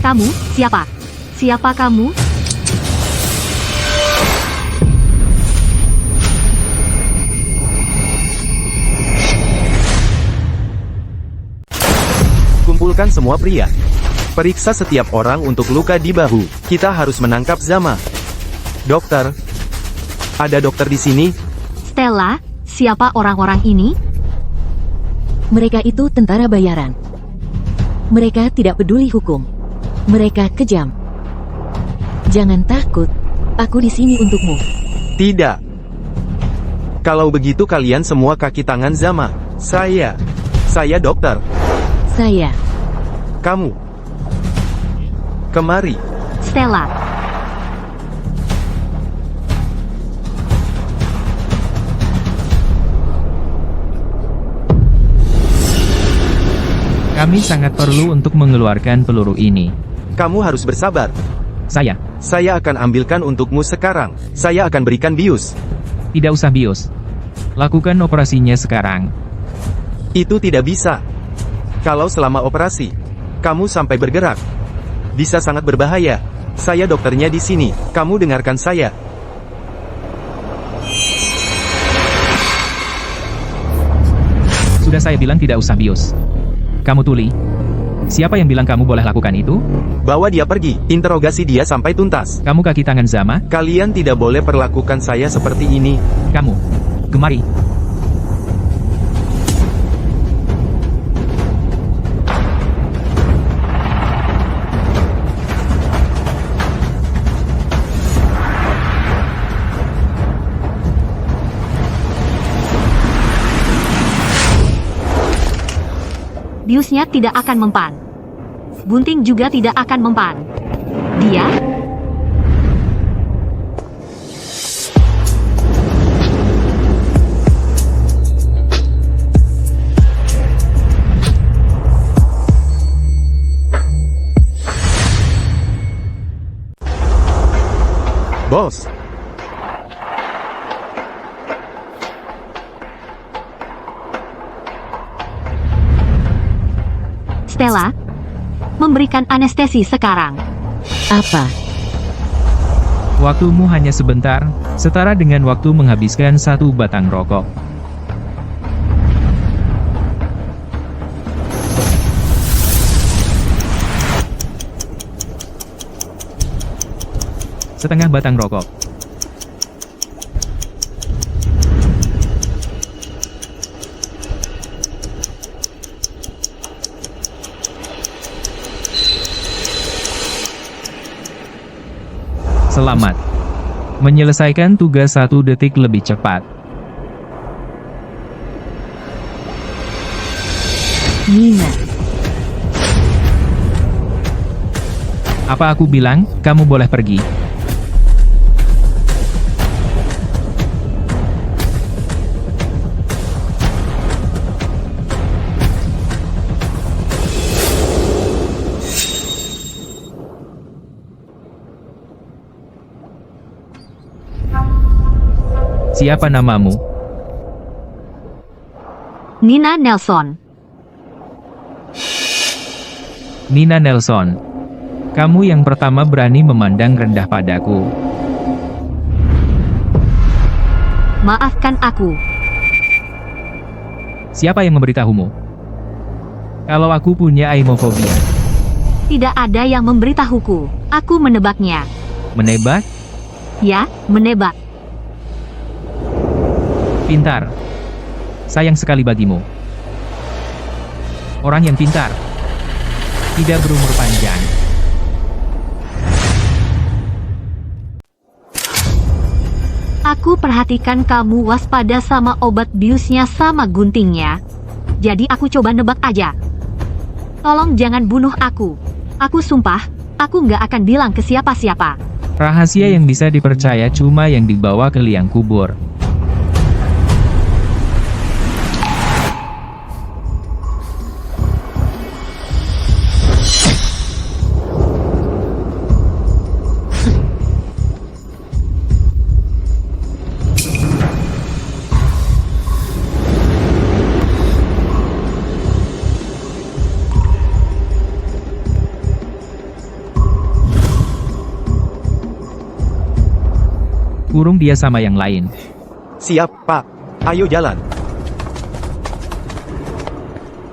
Kamu, siapa? Siapa kamu? Kumpulkan semua pria. Periksa setiap orang untuk luka di bahu. Kita harus menangkap Zama. Dokter. Ada dokter di sini? Stella, siapa orang-orang ini? Mereka itu tentara bayaran. Mereka tidak peduli hukum. Mereka kejam. Jangan takut. Aku di sini untukmu. Tidak. Kalau begitu kalian semua kaki tangan Zama. Saya dokter. Saya. Kamu. Kemari. Stella. Kami sangat perlu untuk mengeluarkan peluru ini. Kamu harus bersabar. Saya akan ambilkan untukmu sekarang. Saya akan berikan bius. Tidak usah bius. Lakukan operasinya sekarang. Itu tidak bisa. Kalau selama operasi, kamu sampai bergerak, bisa sangat berbahaya. Saya dokternya di sini. Kamu dengarkan saya. Sudah saya bilang tidak usah bius. Kamu tuli. Siapa yang bilang kamu boleh lakukan itu? Bawa dia pergi. Interogasi dia sampai tuntas. Kamu kaki tangan Zama? Kalian tidak boleh perlakukan saya seperti ini. Kamu. Kemari. Biusnya tidak akan mempan. Gunting juga tidak akan mempan. Dia? Bos. Stella, memberikan anestesi sekarang. Apa? Waktumu hanya sebentar, setara dengan waktu menghabiskan satu batang rokok. Setengah batang rokok. Selamat. Menyelesaikan tugas 1 detik lebih cepat. Nina. Apa aku bilang, kamu boleh pergi. Siapa namamu? Nina Nelson. Nina Nelson. Kamu yang pertama berani memandang rendah padaku. Maafkan aku. Siapa yang memberitahumu? Kalau aku punya aimofobia. Tidak ada yang memberitahuku. Aku menebaknya. Menebak? Ya, menebak. Pintar. Sayang sekali bagimu. Orang yang pintar tidak berumur panjang. Aku perhatikan kamu waspada sama obat biusnya sama guntingnya. Jadi aku coba nebak aja. Tolong jangan bunuh aku. Aku sumpah, aku nggak akan bilang ke siapa-siapa. Rahasia yang bisa dipercaya cuma yang dibawa ke liang kubur. kurung dia sama yang lain. Siap, Pak. Ayo jalan.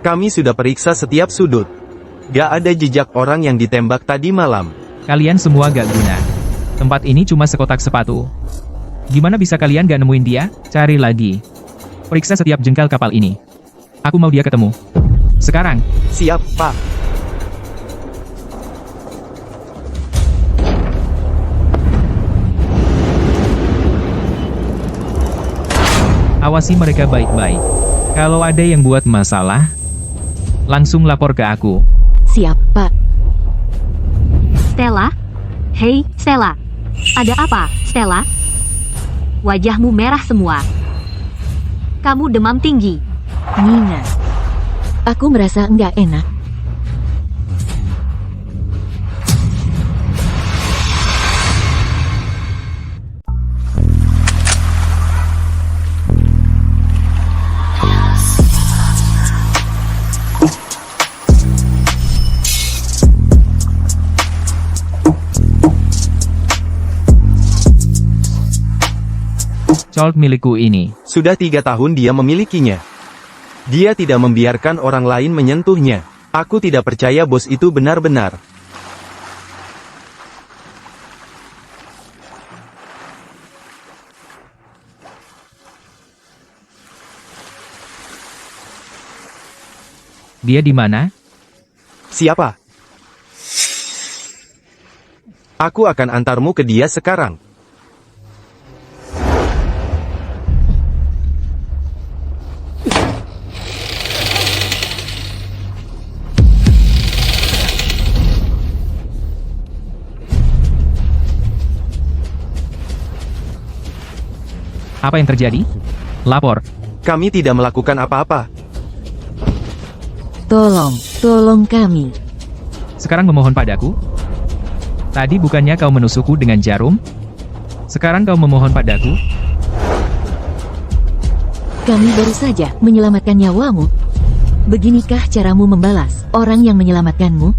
Kami sudah periksa setiap sudut. Gak ada jejak orang yang ditembak tadi malam. Kalian semua gak guna. Tempat ini cuma sekotak sepatu. Gimana bisa kalian gak nemuin dia? Cari lagi. Periksa setiap jengkal kapal ini. Aku mau dia ketemu. Sekarang. Siap, Pak. Awasi mereka baik-baik. Kalau ada yang buat masalah, langsung lapor ke aku. Siap, Pak. Stella? Hei, Stella. Ada apa, Stella? Wajahmu merah semua. Kamu demam tinggi. Nina. Aku merasa enggak enak. Colt milikku ini. Sudah 3 tahun dia memilikinya. Dia tidak membiarkan orang lain menyentuhnya. Aku tidak percaya bos itu benar-benar. Dia di mana? Siapa? Aku akan antarmu ke dia sekarang. Apa yang terjadi? Lapor. Kami tidak melakukan apa-apa. Tolong kami. Sekarang memohon padaku? Tadi bukannya kau menusukku dengan jarum? Sekarang kau memohon padaku? Kami baru saja menyelamatkan nyawamu. Beginikah caramu membalas orang yang menyelamatkanmu?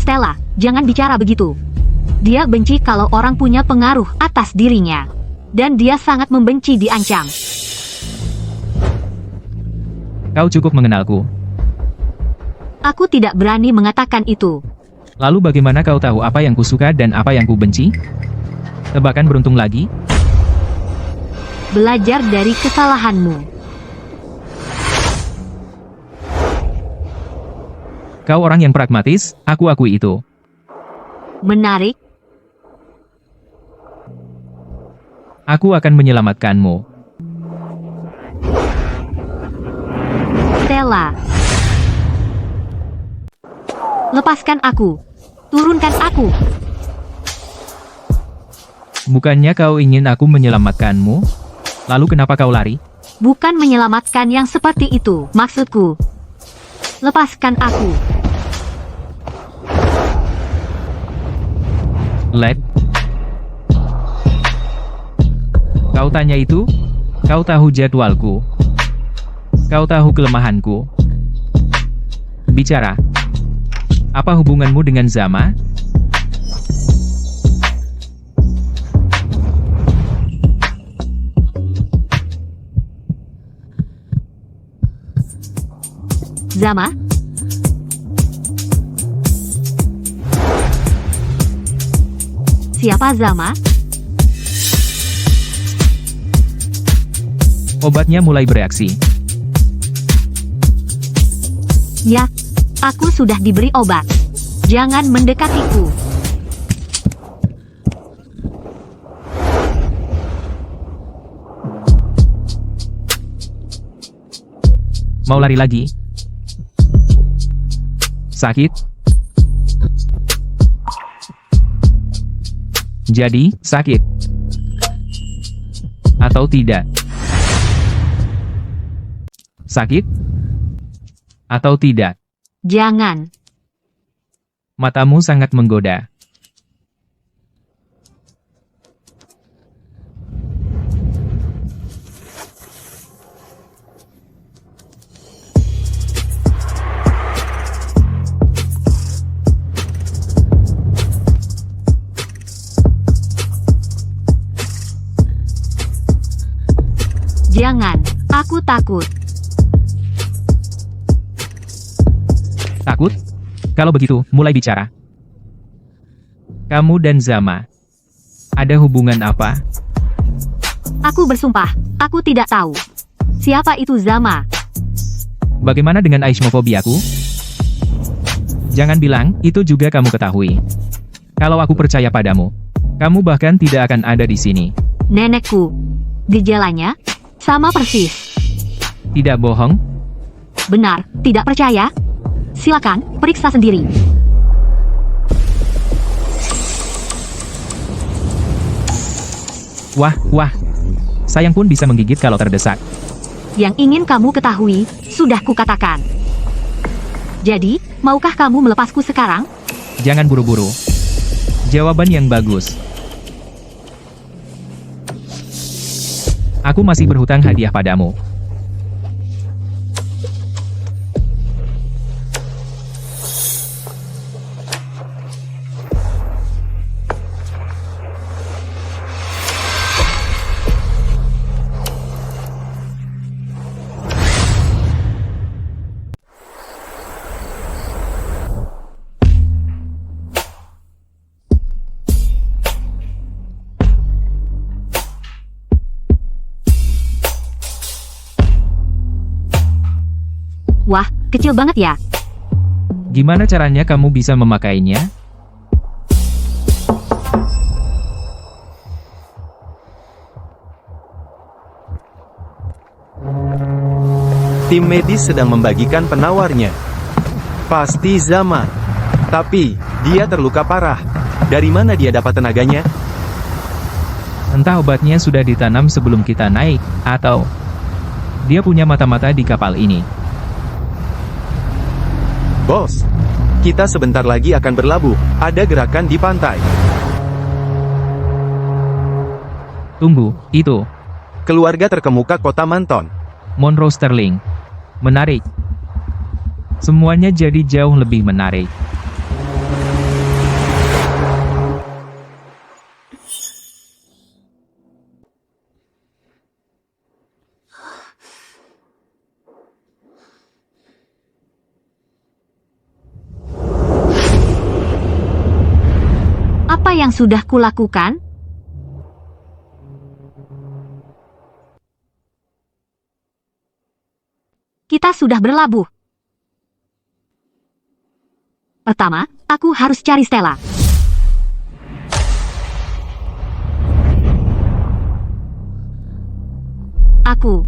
Stella, jangan bicara begitu. Dia benci kalau orang punya pengaruh atas dirinya. Dan dia sangat membenci diancam. Kau cukup mengenalku. Aku tidak berani mengatakan itu. Lalu bagaimana kau tahu apa yang kusuka dan apa yang kubenci? Tebakan beruntung lagi? Belajar dari kesalahanmu. Kau orang yang pragmatis, aku akui itu. Menarik. Aku akan menyelamatkanmu. Stella. Lepaskan aku. Turunkan aku. Bukannya kau ingin aku menyelamatkanmu? Lalu kenapa kau lari? Bukan menyelamatkan yang seperti itu, maksudku. Lepaskan aku. Led. Kau tanya itu? Kau tahu jadwalku. Kau tahu kelemahanku. Bicara. Apa hubunganmu dengan Zama? Zama? Siapa Zama? Obatnya mulai bereaksi. Ya, aku sudah diberi obat. Jangan mendekatiku. Mau lari lagi? Sakit? Jadi, sakit? Atau tidak? Sakit? Atau tidak? Jangan. Matamu sangat menggoda. Jangan, aku takut. Takut? Kalau begitu, mulai bicara. Kamu dan Zama. Ada hubungan apa? Aku bersumpah, aku tidak tahu. Siapa itu Zama? Bagaimana dengan aismofobiaku? Jangan bilang, itu juga kamu ketahui. Kalau aku percaya padamu, kamu bahkan tidak akan ada di sini. Nenekku. Gejalanya sama persis. Tidak bohong? Benar, tidak percaya? Silakan, periksa sendiri. Wah. Sayang pun bisa menggigit kalau terdesak. Yang ingin kamu ketahui, sudah kukatakan. Jadi, maukah kamu melepasku sekarang? Jangan buru-buru. Jawaban yang bagus. Aku masih berhutang hadiah padamu. Wah, kecil banget ya. Gimana caranya kamu bisa memakainya? Tim medis sedang membagikan penawarnya. Pasti Zama. Tapi, dia terluka parah. Dari mana dia dapat tenaganya? Entah obatnya sudah ditanam sebelum kita naik, atau dia punya mata-mata di kapal ini. Bos, kita sebentar lagi akan berlabuh. Ada gerakan di pantai. Tunggu, itu Keluarga terkemuka kota Manton. Monroe Sterling. Menarik. Semuanya jadi jauh lebih menarik. Apa yang sudah kulakukan? Kita sudah berlabuh. Pertama, aku harus cari Stella. Aku.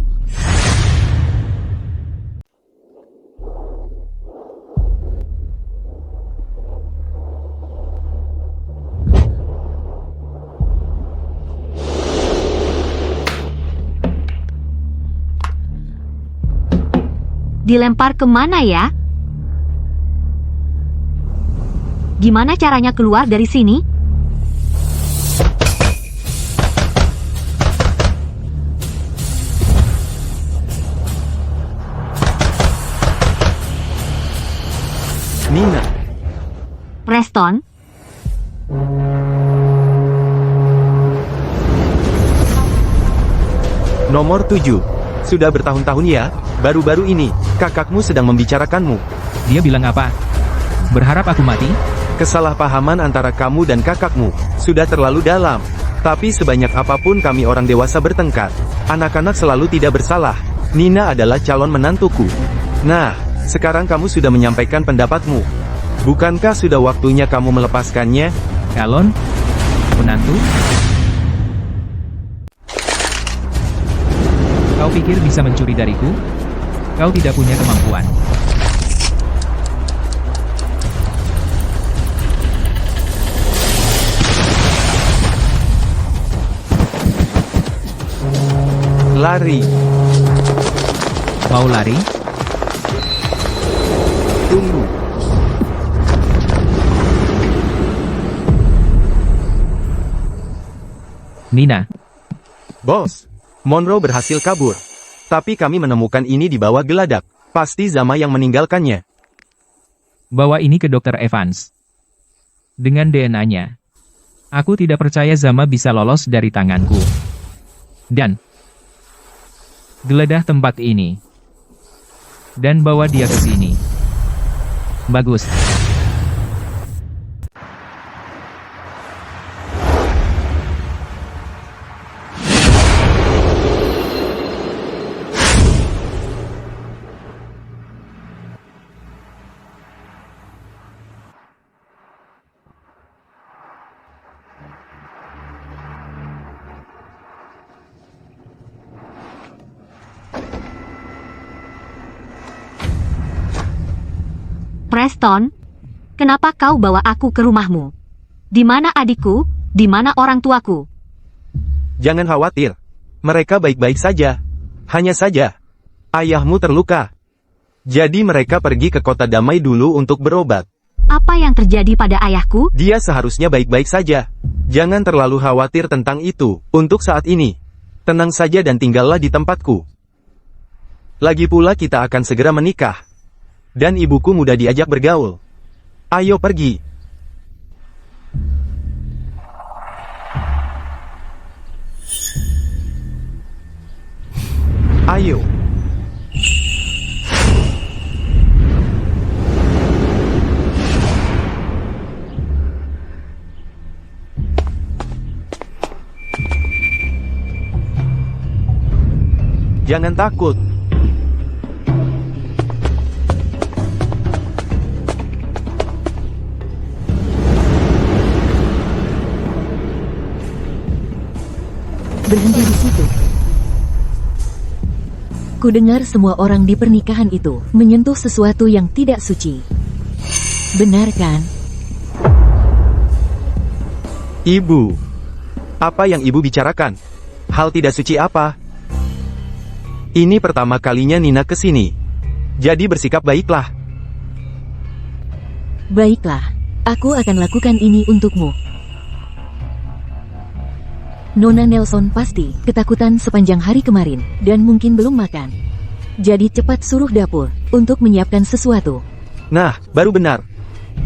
Dilempar kemana ya? Gimana caranya keluar dari sini? Nina. Preston? Nomor 7. Sudah bertahun-tahun ya, baru-baru ini, kakakmu sedang membicarakanmu. Dia bilang apa? Berharap aku mati? Kesalahpahaman antara kamu dan kakakmu sudah terlalu dalam. Tapi sebanyak apapun kami orang dewasa bertengkar, anak-anak selalu tidak bersalah. Nina adalah calon menantuku. Nah, sekarang kamu sudah menyampaikan pendapatmu. Bukankah sudah waktunya kamu melepaskannya? Calon? Menantu? Kau pikir bisa mencuri dariku? Kau tidak punya kemampuan. Lari. Mau lari? Tunggu. Nina. Bos, Monroe berhasil kabur. Tapi kami menemukan ini di bawah geladak. Pasti Zama yang meninggalkannya. Bawa ini ke Dr. Evans. Dengan DNA-nya. Aku tidak percaya Zama bisa lolos dari tanganku. Dan Geledah tempat ini. Dan bawa dia ke sini. Bagus. Preston, kenapa kau bawa aku ke rumahmu? Di mana adikku? Di mana orang tuaku? Jangan khawatir. Mereka baik-baik saja. Hanya saja, ayahmu terluka. Jadi mereka pergi ke kota damai dulu untuk berobat. Apa yang terjadi pada ayahku? Dia seharusnya baik-baik saja. Jangan terlalu khawatir tentang itu. Untuk saat ini, tenang saja dan tinggallah di tempatku. Lagi pula kita akan segera menikah. Dan ibuku mudah diajak bergaul. Ayo pergi. Ayo. Jangan takut. Berhenti di situ. Kudengar semua orang di pernikahan itu menyentuh sesuatu yang tidak suci. Benar kan? Ibu. Apa yang ibu bicarakan? Hal tidak suci apa? Ini pertama kalinya Nina ke sini. Jadi bersikap baiklah. Baiklah, aku akan lakukan ini untukmu. Nona Nelson pasti ketakutan sepanjang hari kemarin, dan mungkin belum makan. Jadi cepat suruh dapur untuk menyiapkan sesuatu. Nah, baru benar.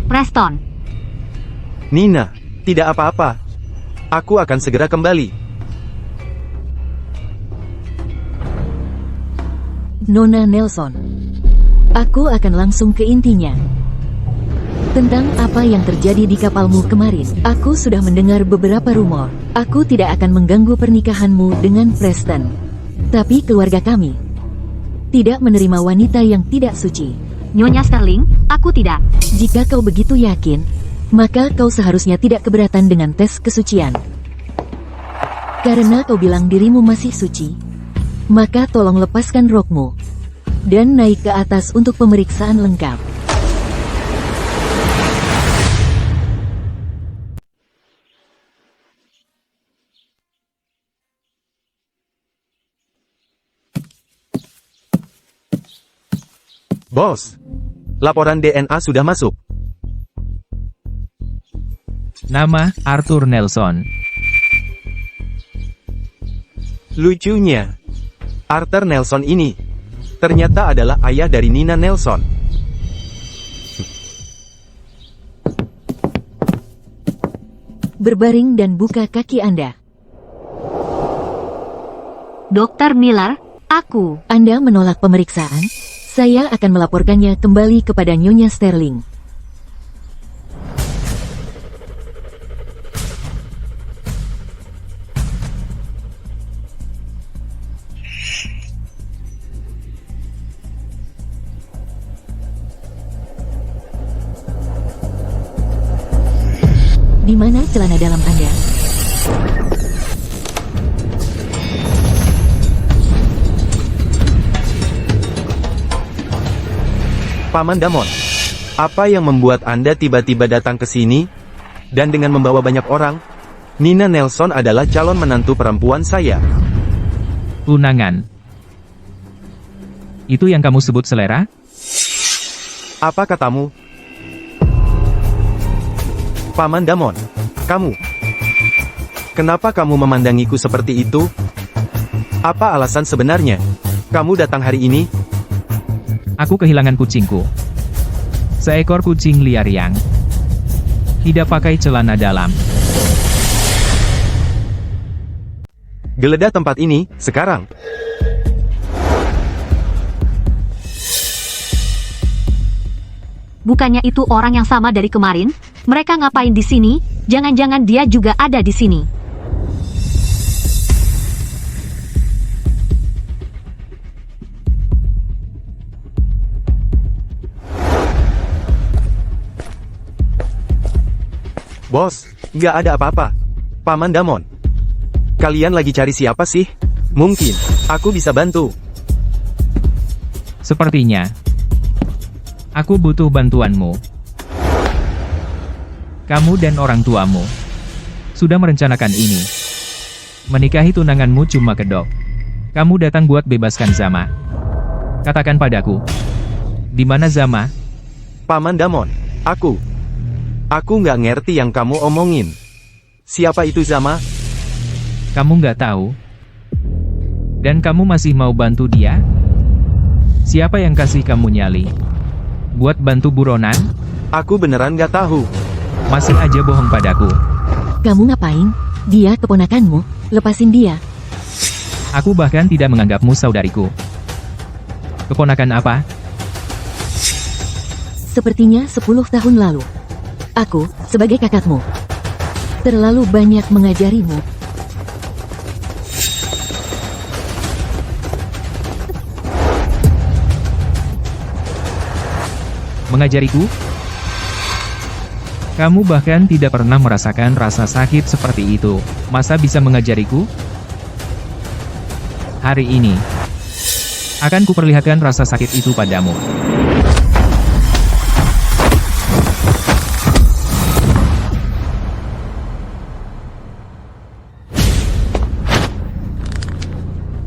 Preston, Nina, tidak apa-apa. Aku akan segera kembali. Nona Nelson, aku akan langsung ke intinya. Tentang apa yang terjadi di kapalmu kemarin, aku sudah mendengar beberapa rumor. Aku tidak akan mengganggu pernikahanmu dengan Preston. Tapi keluarga kami tidak menerima wanita yang tidak suci. Nyonya Sterling, aku tidak. Jika kau begitu yakin, maka kau seharusnya tidak keberatan dengan tes kesucian. Karena kau bilang dirimu masih suci, maka tolong lepaskan rokmu dan naik ke atas untuk pemeriksaan lengkap. Bos, laporan DNA sudah masuk. Nama, Arthur Nelson. Lucunya, Arthur Nelson ini ternyata adalah ayah dari Nina Nelson. Berbaring dan buka kaki Anda. Dr. Miller, aku. Anda menolak pemeriksaan? Saya akan melaporkannya kembali kepada Nyonya Sterling. Di mana celana dalam Anda? Paman Damon, apa yang membuat Anda tiba-tiba datang ke sini? Dan dengan membawa banyak orang? Nina Nelson adalah calon menantu perempuan saya. Unangan. Itu yang kamu sebut selera? Apa katamu? Paman Damon, kamu. Kenapa kamu memandangiku seperti itu? Apa alasan sebenarnya? Kamu datang hari ini? Aku kehilangan kucingku. Seekor kucing liar yang tidak pakai celana dalam. Geledah tempat ini, sekarang. Bukannya itu orang yang sama dari kemarin? Mereka ngapain di sini? Jangan-jangan dia juga ada di sini. Bos, nggak ada apa-apa. Paman Damon. Kalian lagi cari siapa sih? Mungkin, aku bisa bantu. Sepertinya, aku butuh bantuanmu. Kamu dan orang tuamu sudah merencanakan ini. Menikahi tunanganmu cuma kedok. Kamu datang buat bebaskan Zama. Katakan padaku, di mana Zama? Paman Damon, aku nggak ngerti yang kamu omongin. Siapa itu Zama? Kamu nggak tahu? Dan kamu masih mau bantu dia? Siapa yang kasih kamu nyali? Buat bantu buronan? Aku beneran nggak tahu. Masih aja bohong padaku. Kamu ngapain? Dia keponakanmu, lepasin dia. Aku bahkan tidak menganggapmu saudariku. Keponakan apa? Sepertinya 10 tahun lalu. Aku, sebagai kakakmu, terlalu banyak mengajarimu. Mengajariku? Kamu bahkan tidak pernah merasakan rasa sakit seperti itu. Masa bisa mengajariku? Hari ini, akan kuperlihatkan rasa sakit itu padamu.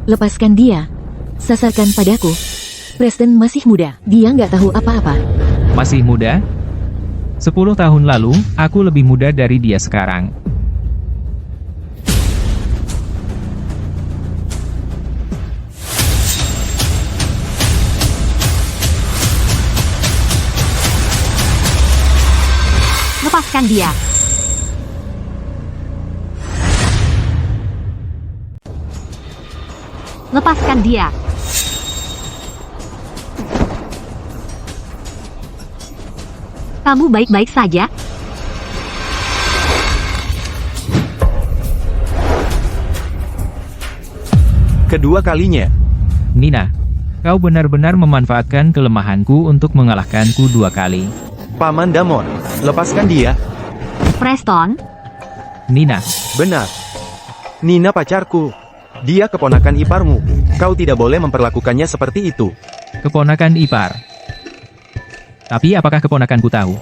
Lepaskan dia. Sasarkan padaku. Preston masih muda, dia nggak tahu apa-apa. Masih muda? 10 tahun lalu, aku lebih muda dari dia sekarang. Lepaskan dia. Lepaskan dia. Kamu baik-baik saja? Kedua kalinya. Nina, kau benar-benar memanfaatkan kelemahanku untuk mengalahkanku 2 kali. Paman Damon, lepaskan dia. Preston, Nina, Benar. Nina pacarku. Dia keponakan iparmu. Kau tidak boleh memperlakukannya seperti itu. keponakan ipar. Tapi apakah keponakanku tahu?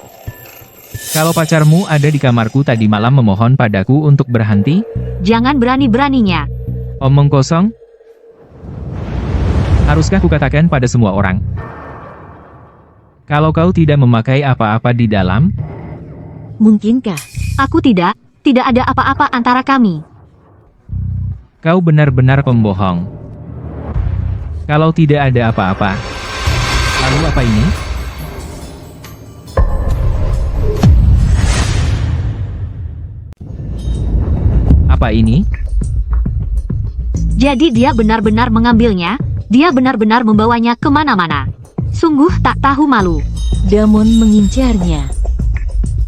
Kalau pacarmu ada di kamarku tadi malam memohon padaku untuk berhenti? jangan berani-beraninya. Omong kosong? Haruskah kukatakan pada semua orang? Kalau kau tidak memakai apa-apa di dalam, Mungkinkah? Aku tidak ada apa-apa antara kami. kau benar-benar pembohong. Kalau tidak ada apa-apa, lalu apa ini? Apa ini? Jadi dia benar-benar mengambilnya, dia benar-benar membawanya kemana-mana. Sungguh tak tahu malu. Damon mengincarnya.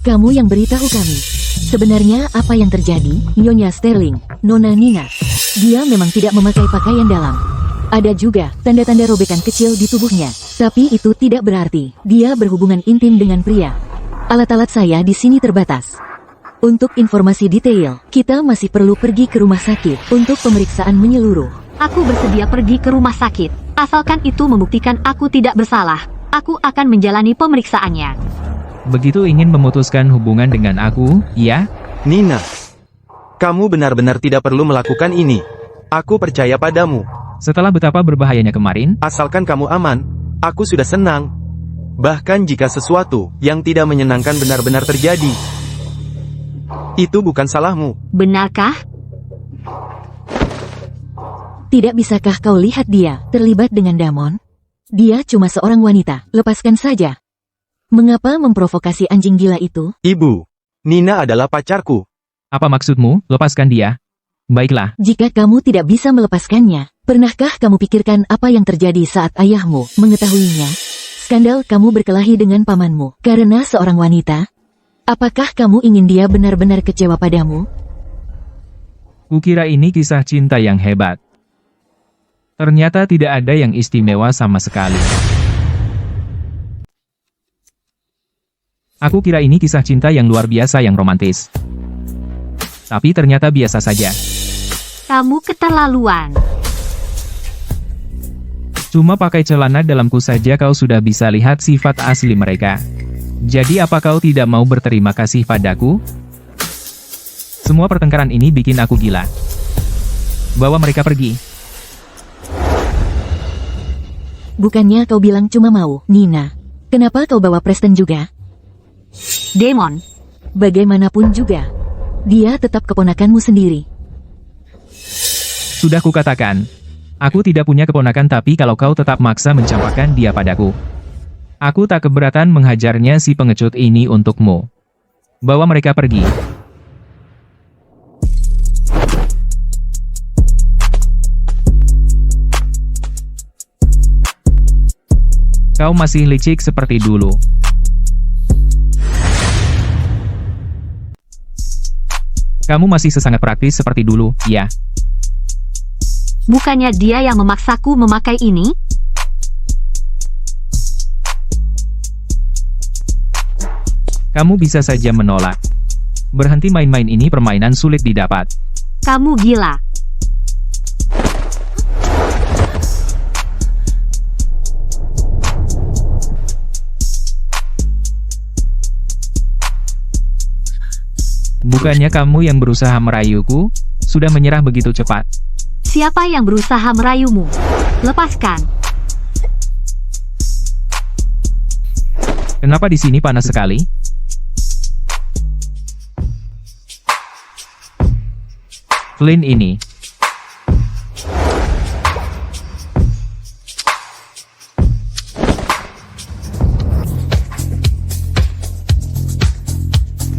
Kamu yang beritahu kami. Sebenarnya apa yang terjadi, Nyonya Sterling, Nona Nina? Dia memang tidak memakai pakaian dalam. Ada juga tanda-tanda robekan kecil di tubuhnya. Tapi itu tidak berarti dia berhubungan intim dengan pria. Alat-alat saya di sini terbatas. Untuk informasi detail, kita masih perlu pergi ke rumah sakit untuk pemeriksaan menyeluruh. Aku bersedia pergi ke rumah sakit. Asalkan itu membuktikan aku tidak bersalah, aku akan menjalani pemeriksaannya. Begitu ingin memutuskan hubungan dengan aku, ya? Nina, kamu benar-benar tidak perlu melakukan ini. Aku percaya padamu. Setelah betapa berbahayanya kemarin, Asalkan kamu aman, aku sudah senang. Bahkan jika sesuatu yang tidak menyenangkan benar-benar terjadi, itu bukan salahmu. Benarkah? Tidak bisakah kau lihat dia terlibat dengan Damon? Dia cuma seorang wanita, lepaskan saja. Mengapa memprovokasi anjing gila itu? Ibu, Nina adalah pacarku. apa maksudmu? Lepaskan dia. Baiklah, Jika kamu tidak bisa melepaskannya, pernahkah kamu pikirkan apa yang terjadi saat ayahmu mengetahuinya? Skandal kamu berkelahi dengan pamanmu karena seorang wanita? Apakah kamu ingin dia benar-benar kecewa padamu? Kukira ini kisah cinta yang hebat. Ternyata tidak ada yang istimewa sama sekali. Aku kira ini kisah cinta yang luar biasa yang romantis. Tapi ternyata biasa saja. Kamu keterlaluan. Cuma pakai celana dalamku saja kau sudah bisa lihat sifat asli mereka. Jadi apa kau tidak mau berterima kasih padaku? Semua pertengkaran ini bikin aku gila. Bawa mereka pergi. Bukannya kau bilang cuma mau, Nina. Kenapa kau bawa Preston juga? Demon. Bagaimanapun juga, dia tetap keponakanmu sendiri. Sudah kukatakan, aku tidak punya keponakan tapi kalau kau tetap maksa mencampakkan dia padaku. Aku tak keberatan menghajarnya si pengecut ini untukmu. Bawa mereka pergi. Kau masih licik seperti dulu. Kamu masih sesangat praktis seperti dulu, ya? Bukannya dia yang memaksaku memakai ini? Kamu bisa saja menolak. Berhenti main-main, ini permainan sulit didapat. Kamu gila. Bukannya kamu yang berusaha merayuku, sudah menyerah begitu cepat. Siapa yang berusaha merayumu? Lepaskan. Kenapa di sini panas sekali? Flynn ini.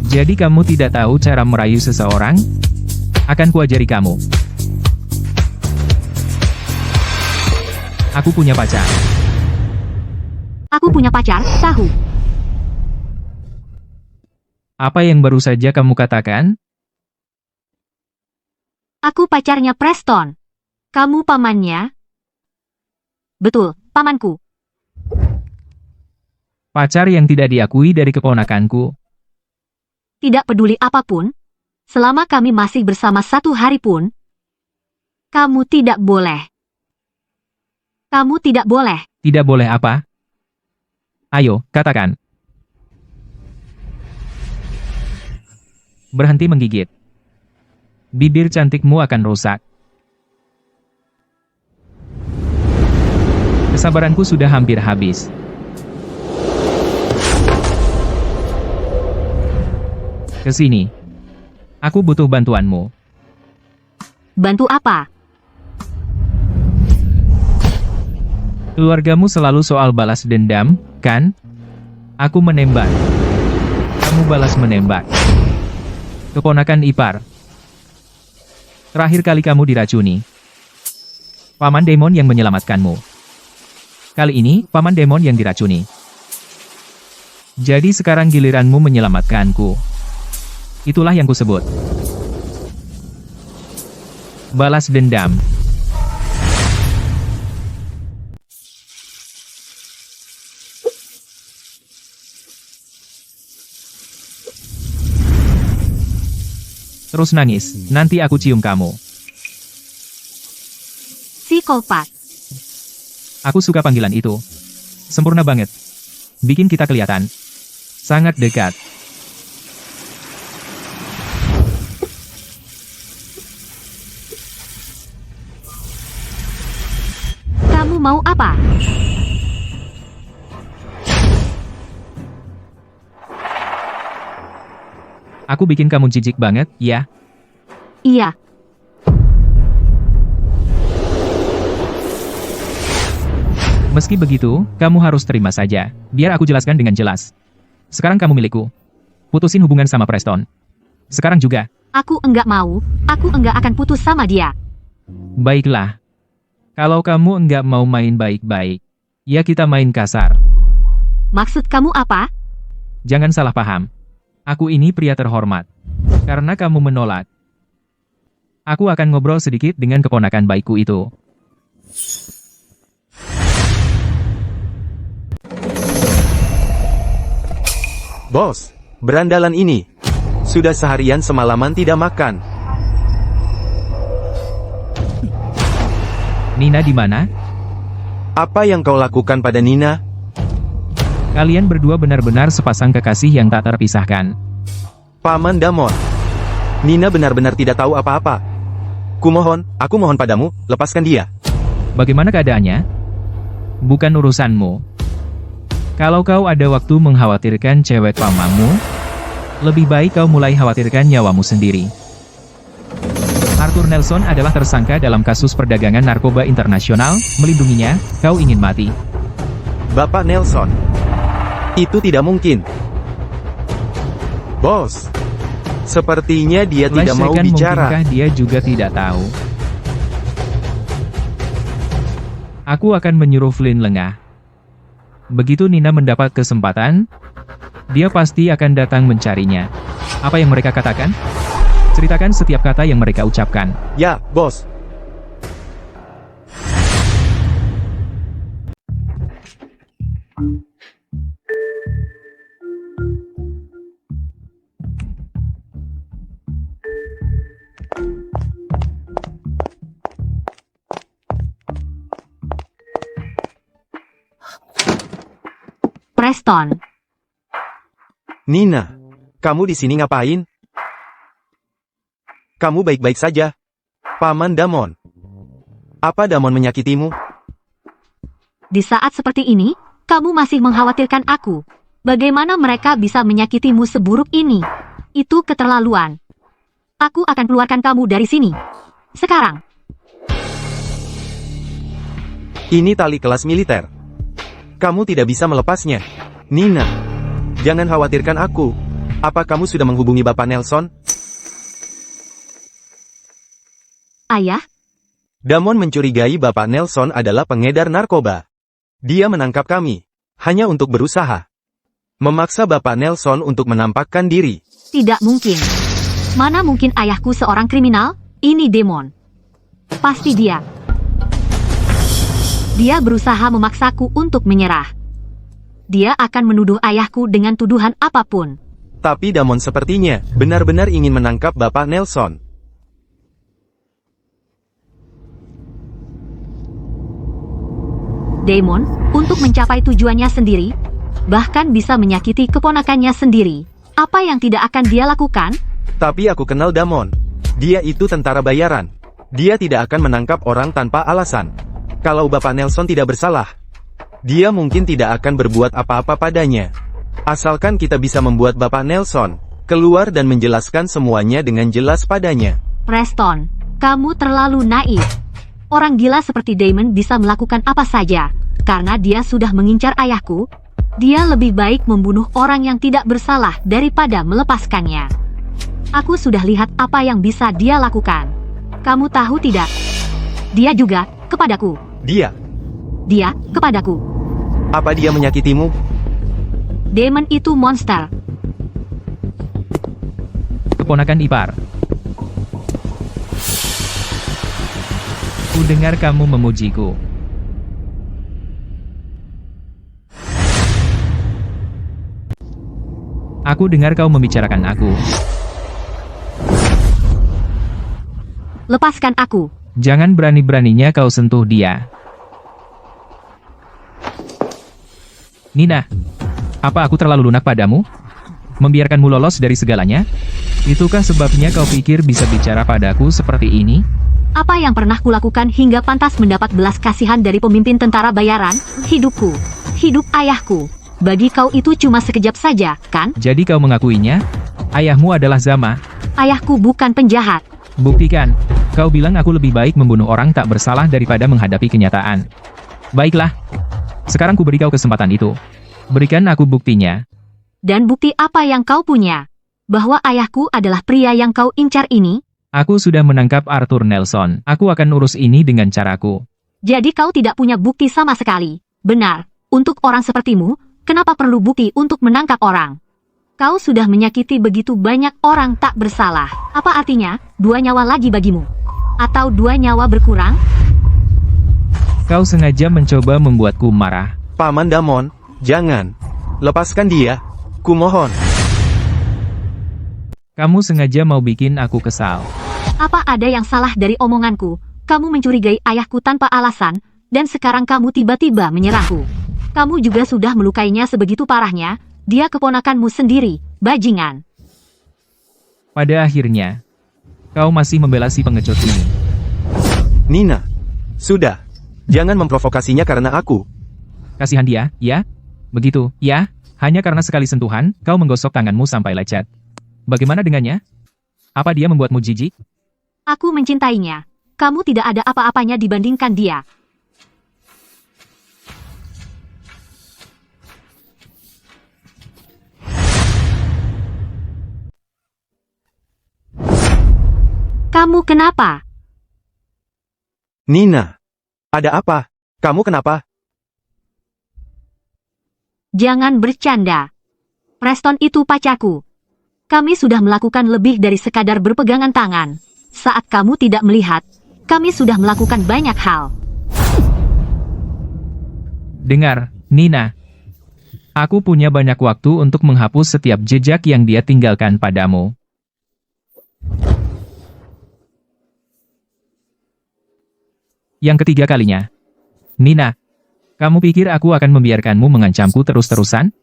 Jadi kamu tidak tahu cara merayu seseorang? Akan kuajari kamu. Aku punya pacar. Aku punya pacar, tahu. Apa yang baru saja kamu katakan? Aku pacarnya Preston. Kamu pamannya? Betul, pamanku. Pacar yang tidak diakui dari keponakanku. Tidak peduli apapun, selama kami masih bersama 1 hari pun, kamu tidak boleh. Kamu tidak boleh. Tidak boleh apa? Ayo, katakan. Berhenti menggigit. Bibir cantikmu akan rusak. Kesabaranku sudah hampir habis. Kesini. Aku butuh bantuanmu. Bantu apa? Keluargamu selalu soal balas dendam, kan? Aku menembak. Kamu balas menembak. Keponakan ipar. Terakhir kali kamu diracuni. Paman Demon yang menyelamatkanmu. Kali ini, Paman Demon yang diracuni. Jadi sekarang giliranmu menyelamatkanku. Itulah yang kusebut. Balas dendam. Terus nangis, nanti aku cium kamu. Psikopat. Aku suka panggilan itu. Sempurna banget. Bikin kita kelihatan sangat dekat. Kamu mau apa? Aku bikin kamu jijik banget, ya? Iya. Meski begitu, kamu harus terima saja. Biar aku jelaskan dengan jelas. Sekarang kamu milikku. Putusin hubungan sama Preston. Sekarang juga. Aku enggak mau. Aku enggak akan putus sama dia. Baiklah. Kalau kamu enggak mau main baik-baik, ya kita main kasar. Maksud kamu apa? Jangan salah paham. Aku ini pria terhormat. Karena kamu menolak, aku akan ngobrol sedikit dengan keponakan baikku itu. Bos, berandalan ini. Sudah seharian semalaman tidak makan. Nina di mana? Apa yang kau lakukan pada Nina? Kalian berdua benar-benar sepasang kekasih yang tak terpisahkan. Paman Damon. Nina benar-benar tidak tahu apa-apa. Aku mohon padamu, lepaskan dia. Bagaimana keadaannya? Bukan urusanmu. Kalau kau ada waktu mengkhawatirkan cewek pamanmu, lebih baik kau mulai khawatirkan nyawamu sendiri. Arthur Nelson adalah tersangka dalam kasus perdagangan narkoba internasional, melindunginya, kau ingin mati. Bapak Nelson. Itu tidak mungkin. Bos. Sepertinya dia tidak mau Flashback-an bicara. mungkinkah dia juga tidak tahu. Aku akan menyuruh Flynn lengah. Begitu Nina mendapat kesempatan, dia pasti akan datang mencarinya. Apa yang mereka katakan? Ceritakan setiap kata yang mereka ucapkan. Ya, bos. Preston, Nina, kamu di sini ngapain? Kamu baik-baik saja? Paman Damon. Apa Damon menyakitimu? di saat seperti ini, kamu masih mengkhawatirkan aku. Bagaimana mereka bisa menyakitimu seburuk ini? Itu keterlaluan. Aku akan keluarkan kamu dari sini. Sekarang. Ini tali kelas militer. Kamu tidak bisa melepasnya. Nina, jangan khawatirkan aku. Apa kamu sudah menghubungi Bapak Nelson? Ayah, Damon mencurigai Bapak Nelson adalah pengedar narkoba. Dia menangkap kami, hanya untuk berusaha memaksa Bapak Nelson untuk menampakkan diri. tidak mungkin. Mana mungkin ayahku seorang kriminal? Ini Demon. Pasti dia. Dia berusaha memaksaku untuk menyerah. Dia akan menuduh ayahku dengan tuduhan apapun. Tapi Damon sepertinya benar-benar ingin menangkap Bapak Nelson. Damon, untuk mencapai tujuannya sendiri, bahkan bisa menyakiti keponakannya sendiri. Apa yang tidak akan dia lakukan? Tapi aku kenal Damon. Dia itu tentara bayaran. Dia tidak akan menangkap orang tanpa alasan. Kalau Bapak Nelson tidak bersalah, dia mungkin tidak akan berbuat apa-apa padanya. Asalkan kita bisa membuat Bapak Nelson keluar dan menjelaskan semuanya dengan jelas padanya. Preston, kamu terlalu naif. Orang gila seperti Damon bisa melakukan apa saja. Karena dia sudah mengincar ayahku, dia lebih baik membunuh orang yang tidak bersalah daripada melepaskannya. Aku sudah lihat apa yang bisa dia lakukan. Kamu tahu tidak? Dia juga kepadaku. Dia, Kepadaku. apa dia menyakitimu? Damon itu monster. Keponakan ipar. Ku dengar kamu memujiku. Aku dengar kau membicarakan aku. Lepaskan aku. Jangan berani-beraninya kau sentuh dia. Nina, apa aku terlalu lunak padamu? Membiarkanmu lolos dari segalanya? Itukah sebabnya kau pikir bisa bicara padaku seperti ini? Apa yang pernah kulakukan hingga pantas mendapat belas kasihan dari pemimpin tentara bayaran? Hidupku. Hidup ayahku. Bagi kau itu cuma sekejap saja, kan? Jadi kau mengakuinya? Ayahmu adalah Zama. Ayahku bukan penjahat. Buktikan. Kau bilang aku lebih baik membunuh orang tak bersalah daripada menghadapi kenyataan. Baiklah. Sekarang ku beri kau kesempatan itu. Berikan aku buktinya. Dan bukti apa yang kau punya? Bahwa ayahku adalah pria yang kau incar ini? Aku sudah menangkap Arthur Nelson. Aku akan urus ini dengan caraku. Jadi kau tidak punya bukti sama sekali. Benar. Untuk orang sepertimu, Kenapa perlu bukti untuk menangkap orang? Kau sudah menyakiti begitu banyak orang tak bersalah. Apa artinya, 2 nyawa lagi bagimu? Atau 2 nyawa berkurang? Kau sengaja mencoba membuatku marah. Paman Damon, jangan. Lepaskan dia. Kumohon. Kamu sengaja mau bikin aku kesal. Apa ada yang salah dari omonganku? Kamu mencurigai ayahku tanpa alasan, dan sekarang kamu tiba-tiba menyerangku. Kamu juga sudah melukainya sebegitu parahnya. Dia keponakanmu sendiri, bajingan. Pada akhirnya, kau masih membela si pengecut ini. Nina, sudah. Jangan memprovokasinya karena aku. Kasihan dia, ya? Begitu, ya? Hanya karena sekali sentuhan, kau menggosok tanganmu sampai lecet. Bagaimana dengannya? Apa dia membuatmu jijik? Aku mencintainya. Kamu tidak ada apa-apanya dibandingkan dia. Kamu kenapa? Nina, ada apa? Kamu kenapa? Jangan bercanda. Preston itu pacarku. Kami sudah melakukan lebih dari sekadar berpegangan tangan. Saat kamu tidak melihat, kami sudah melakukan banyak hal. Dengar, Nina. Aku punya banyak waktu untuk menghapus setiap jejak yang dia tinggalkan padamu. Yang ketiga kalinya. Nina, kamu pikir aku akan membiarkanmu mengancamku terus-terusan?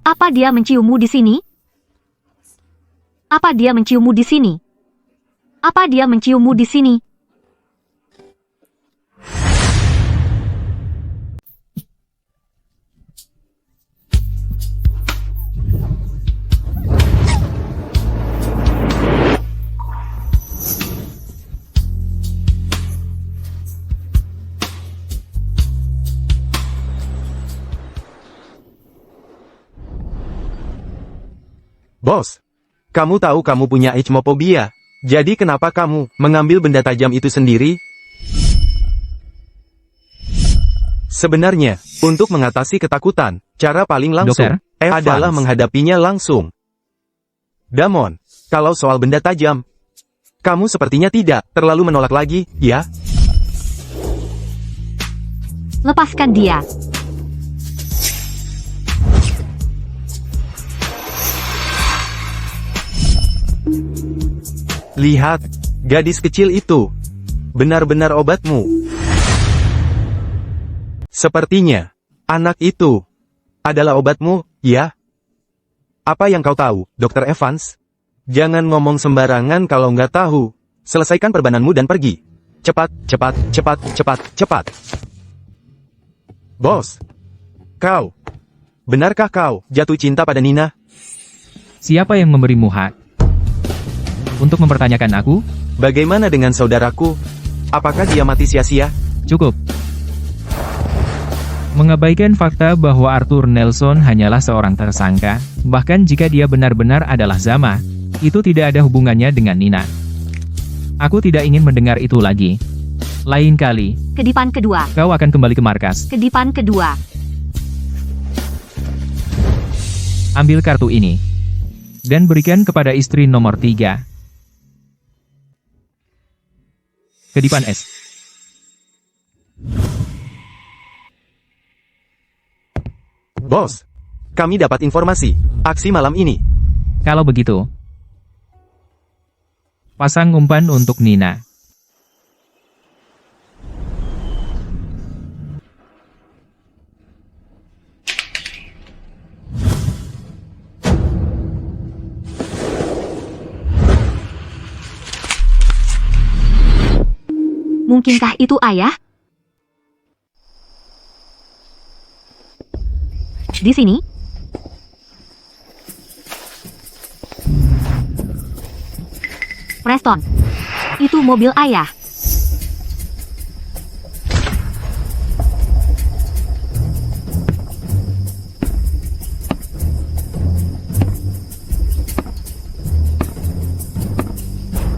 Apa dia menciummu di sini? Apa dia menciummu di sini? Apa dia menciummu di sini? Bos, kamu tahu kamu punya ichmophobia. Jadi kenapa kamu mengambil benda tajam itu sendiri? Sebenarnya, untuk mengatasi ketakutan, cara paling langsung Dokter, Evans adalah menghadapinya langsung. Damon, kalau soal benda tajam, kamu sepertinya tidak terlalu menolak lagi, ya? Lepaskan dia. Lihat, gadis kecil itu. Benar-benar obatmu. Sepertinya, anak itu adalah obatmu, ya? Apa yang kau tahu, Dr. Evans? Jangan ngomong sembarangan kalau nggak tahu. Selesaikan perbananmu dan pergi. Cepat, cepat, cepat, cepat, cepat. Bos, kau. Benarkah kau jatuh cinta pada Nina? Siapa yang memberimu hak untuk mempertanyakan aku? Bagaimana dengan saudaraku? Apakah dia mati sia-sia? Cukup. Mengabaikan fakta bahwa Arthur Nelson hanyalah seorang tersangka, bahkan jika dia benar-benar adalah Zama, itu tidak ada hubungannya dengan Nina. Aku tidak ingin mendengar itu lagi. Lain kali, Kedipan kedua. kau akan kembali ke markas. Kedipan kedua. Ambil kartu ini. Dan berikan kepada istri nomor 3. Kedipan S. Bos, kami dapat informasi. Aksi malam ini. Kalau begitu, pasang umpan untuk Nina. Mungkinkah itu ayah? Di sini? Preston. Itu mobil ayah.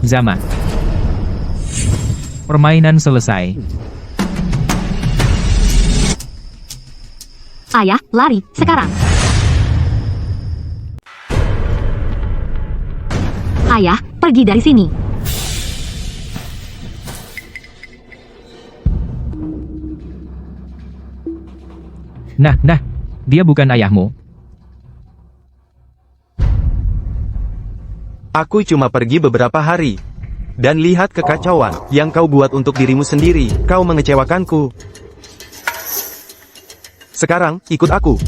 Zama. Permainan selesai. Ayah, lari, sekarang. Ayah, pergi dari sini. Nah, dia bukan ayahmu. Aku cuma pergi beberapa hari. Dan lihat kekacauan yang kau buat untuk dirimu sendiri. Kau mengecewakanku. Sekarang, ikut aku.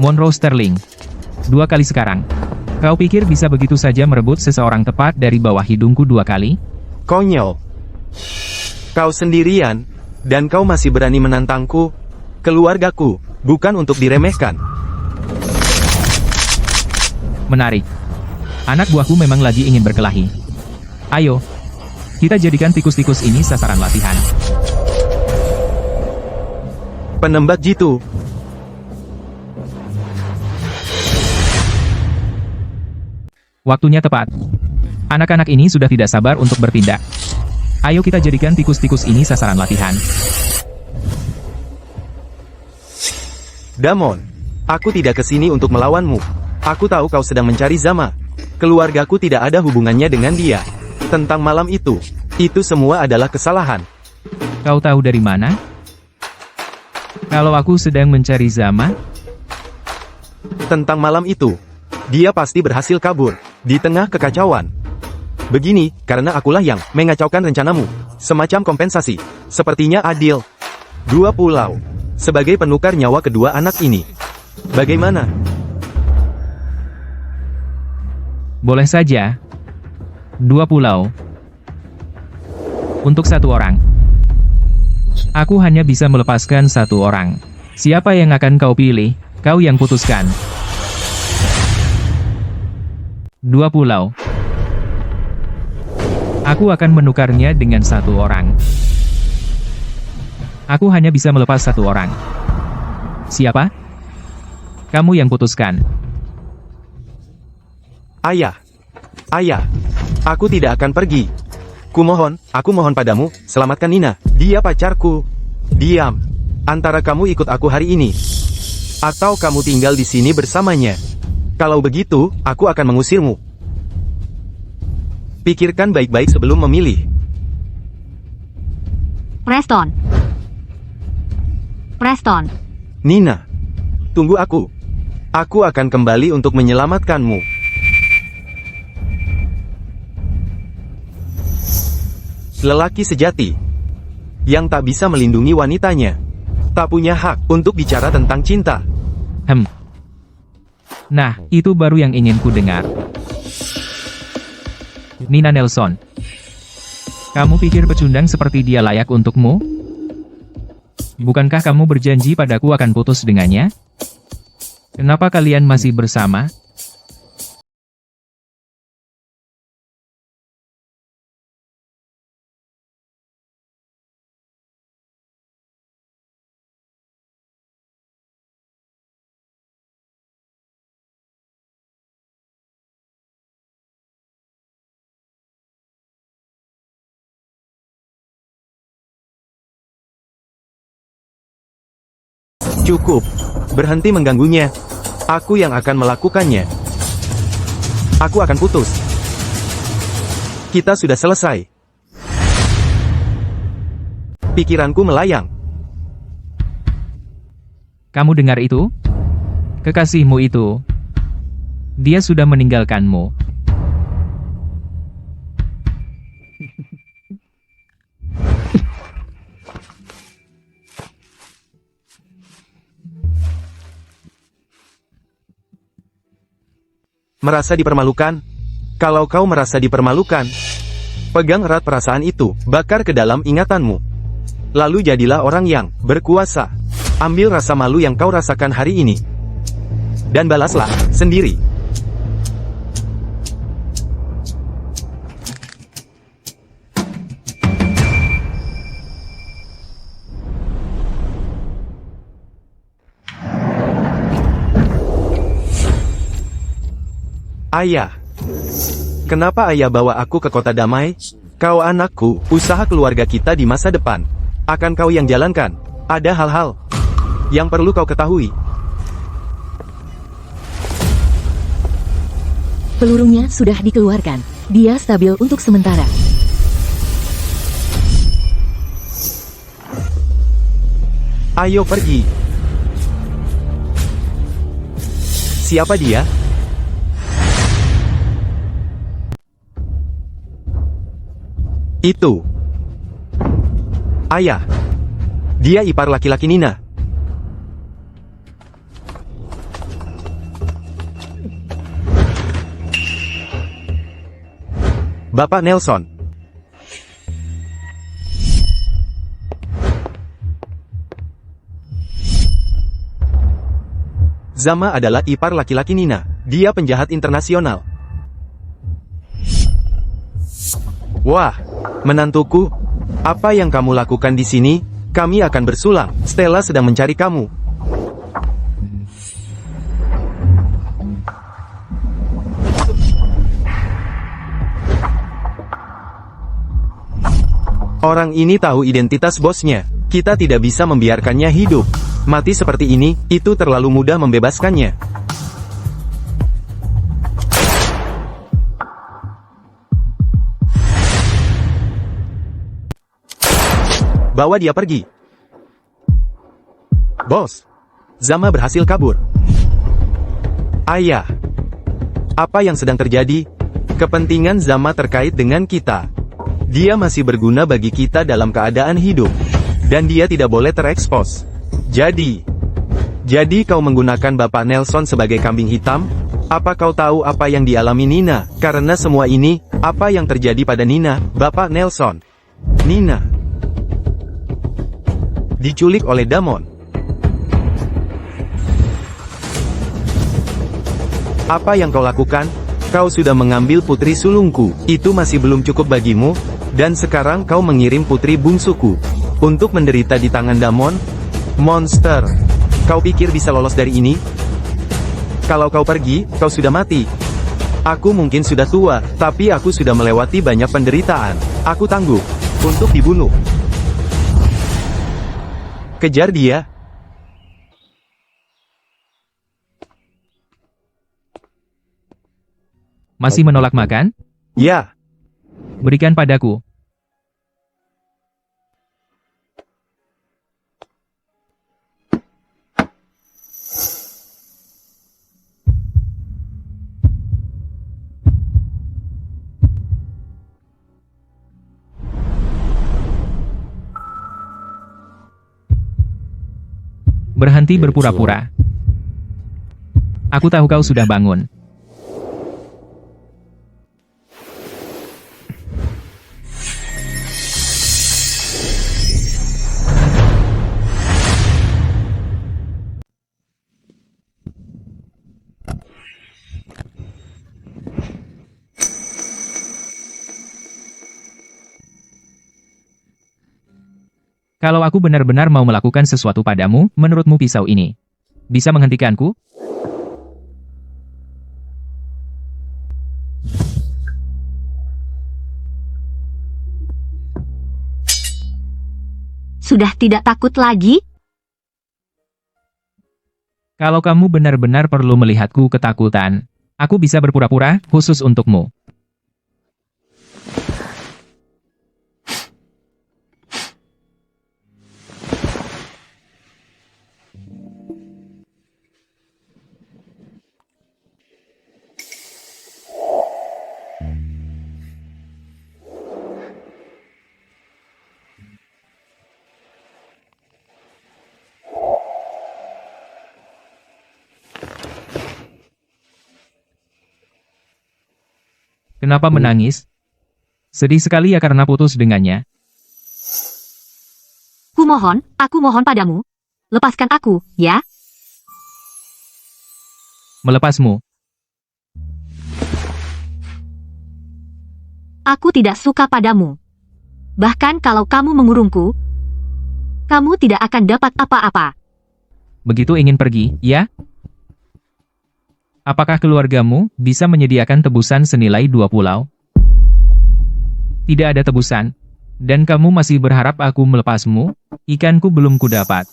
Monroe Sterling. 2 kali sekarang. Kau pikir bisa begitu saja merebut seseorang tepat dari bawah hidungku 2 kali? Konyol. Kau sendirian, dan kau masih berani menantangku. Keluargaku, bukan untuk diremehkan. Menarik. Anak buahku memang lagi ingin berkelahi. Ayo, kita jadikan tikus-tikus ini sasaran latihan. Penembak jitu. Waktunya tepat. Anak-anak ini sudah tidak sabar untuk bertindak. Ayo kita jadikan tikus-tikus ini sasaran latihan. Damon, aku tidak kesini untuk melawanmu. Aku tahu kau sedang mencari Zama. Keluargaku tidak ada hubungannya dengan dia. Tentang malam itu semua adalah kesalahan. Kau tahu dari mana? Kalau aku sedang mencari Zama? Tentang malam itu, dia pasti berhasil kabur di tengah kekacauan. Begini, karena akulah yang mengacaukan rencanamu. Semacam kompensasi. Sepertinya adil. 2 pulau. Sebagai penukar nyawa kedua anak ini. Bagaimana? Boleh saja. 2 pulau. Untuk 1 orang. Aku hanya bisa melepaskan 1 orang. Siapa yang akan kau pilih? Kau yang putuskan. 2 pulau. Aku akan menukarnya dengan 1 orang. Aku hanya bisa melepas 1 orang. Siapa? Kamu yang putuskan. Ayah. Ayah. Aku tidak akan pergi. Aku mohon padamu, selamatkan Nina. Dia pacarku. Diam. Antara kamu ikut aku hari ini, atau kamu tinggal di sini bersamanya. Kalau begitu, aku akan mengusirmu. Pikirkan baik-baik sebelum memilih. Preston. Preston. Nina, tunggu aku. Aku akan kembali untuk menyelamatkanmu. Lelaki sejati yang tak bisa melindungi wanitanya, tak punya hak untuk bicara tentang cinta. Nah, itu baru yang ingin ku dengar. Nina Nelson. Kamu pikir pecundang seperti dia layak untukmu? Bukankah kamu berjanji padaku akan putus dengannya? Kenapa kalian masih bersama? Cukup. Berhenti mengganggunya. Aku yang akan melakukannya. Aku akan putus. Kita sudah selesai. Pikiranku melayang. Kamu dengar itu? Kekasihmu itu. Dia sudah meninggalkanmu. Merasa dipermalukan? Kalau kau merasa dipermalukan, pegang erat perasaan itu, bakar ke dalam ingatanmu. Lalu jadilah orang yang berkuasa. Ambil rasa malu yang kau rasakan hari ini, dan balaslah sendiri. Ayah. Kenapa ayah bawa aku ke kota damai? Kau anakku, usaha keluarga kita di masa depan. Akan kau yang jalankan. Ada hal-hal yang perlu kau ketahui. Pelurunya sudah dikeluarkan. Dia stabil untuk sementara. Ayo pergi. Siapa dia? Itu. Ayah. Dia ipar laki-laki Nina. Bapak Nelson. Zama adalah ipar laki-laki Nina. Dia penjahat internasional. Wah, menantuku. Apa yang kamu lakukan di sini? Kami akan bersulang. Stella sedang mencari kamu. Orang ini tahu identitas bosnya. Kita tidak bisa membiarkannya hidup. Mati seperti ini, itu terlalu mudah membebaskannya. Bawa dia pergi. Bos, Zama berhasil kabur. Ayah, apa yang sedang terjadi? Kepentingan Zama terkait dengan kita. Dia masih berguna bagi kita dalam keadaan hidup. Dan dia tidak boleh terekspos. Jadi kau menggunakan Bapak Nelson sebagai kambing hitam? Apa kau tahu apa yang dialami Nina? Karena semua ini, apa yang terjadi pada Nina, Bapak Nelson? Nina diculik oleh Damon. Apa yang kau lakukan? Kau sudah mengambil putri sulungku. Itu masih belum cukup bagimu? Dan sekarang kau mengirim putri bungsuku untuk menderita di tangan Damon? Monster. Kau pikir bisa lolos dari ini? Kalau kau pergi, kau sudah mati. Aku mungkin sudah tua, tapi aku sudah melewati banyak penderitaan. Aku tangguh untuk dibunuh. Kejar dia. Masih menolak makan? Ya. Berikan padaku. Berhenti berpura-pura. Aku tahu kau sudah bangun. Kalau aku benar-benar mau melakukan sesuatu padamu, menurutmu pisau ini bisa menghentikanku? Sudah tidak takut lagi? Kalau kamu benar-benar perlu melihatku ketakutan, aku bisa berpura-pura khusus untukmu. Kenapa menangis? Sedih sekali ya karena putus dengannya. Aku mohon padamu. Lepaskan aku, ya? Melepasmu. Aku tidak suka padamu. Bahkan kalau kamu mengurungku, kamu tidak akan dapat apa-apa. Begitu ingin pergi, ya? Apakah keluargamu bisa menyediakan tebusan senilai 2 pulau? Tidak ada tebusan. Dan kamu masih berharap aku melepasmu? Ikanku belum kudapat.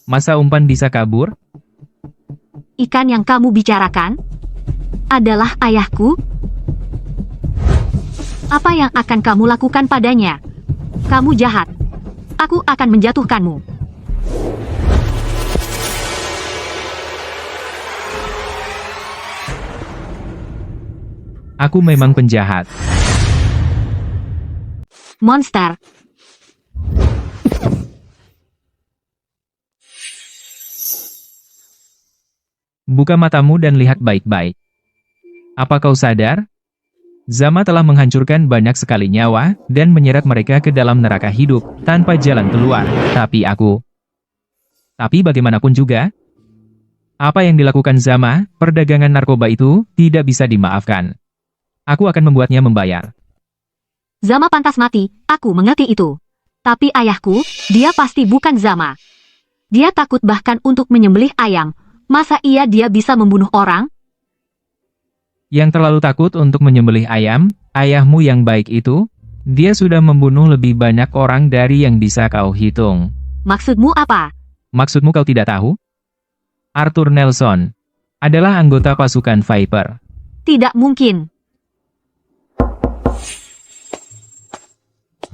Masa umpan bisa kabur? Ikan yang kamu bicarakan adalah ayahku? Apa yang akan kamu lakukan padanya? Kamu jahat. Aku akan menjatuhkanmu. Aku memang penjahat. Monster. Buka matamu dan lihat baik-baik. Apa kau sadar? Zama telah menghancurkan banyak sekali nyawa, dan menyeret mereka ke dalam neraka hidup, tanpa jalan keluar. Tapi bagaimanapun juga, apa yang dilakukan Zama, perdagangan narkoba itu, tidak bisa dimaafkan. Aku akan membuatnya membayar. Zama pantas mati, aku mengerti itu. Tapi ayahku, dia pasti bukan Zama. Dia takut bahkan untuk menyembelih ayam. Masa dia bisa membunuh orang? Yang terlalu takut untuk menyembelih ayam, ayahmu yang baik itu, dia sudah membunuh lebih banyak orang dari yang bisa kau hitung. Maksudmu apa? Maksudmu kau tidak tahu? Arthur Nelson adalah anggota pasukan Viper. Tidak mungkin.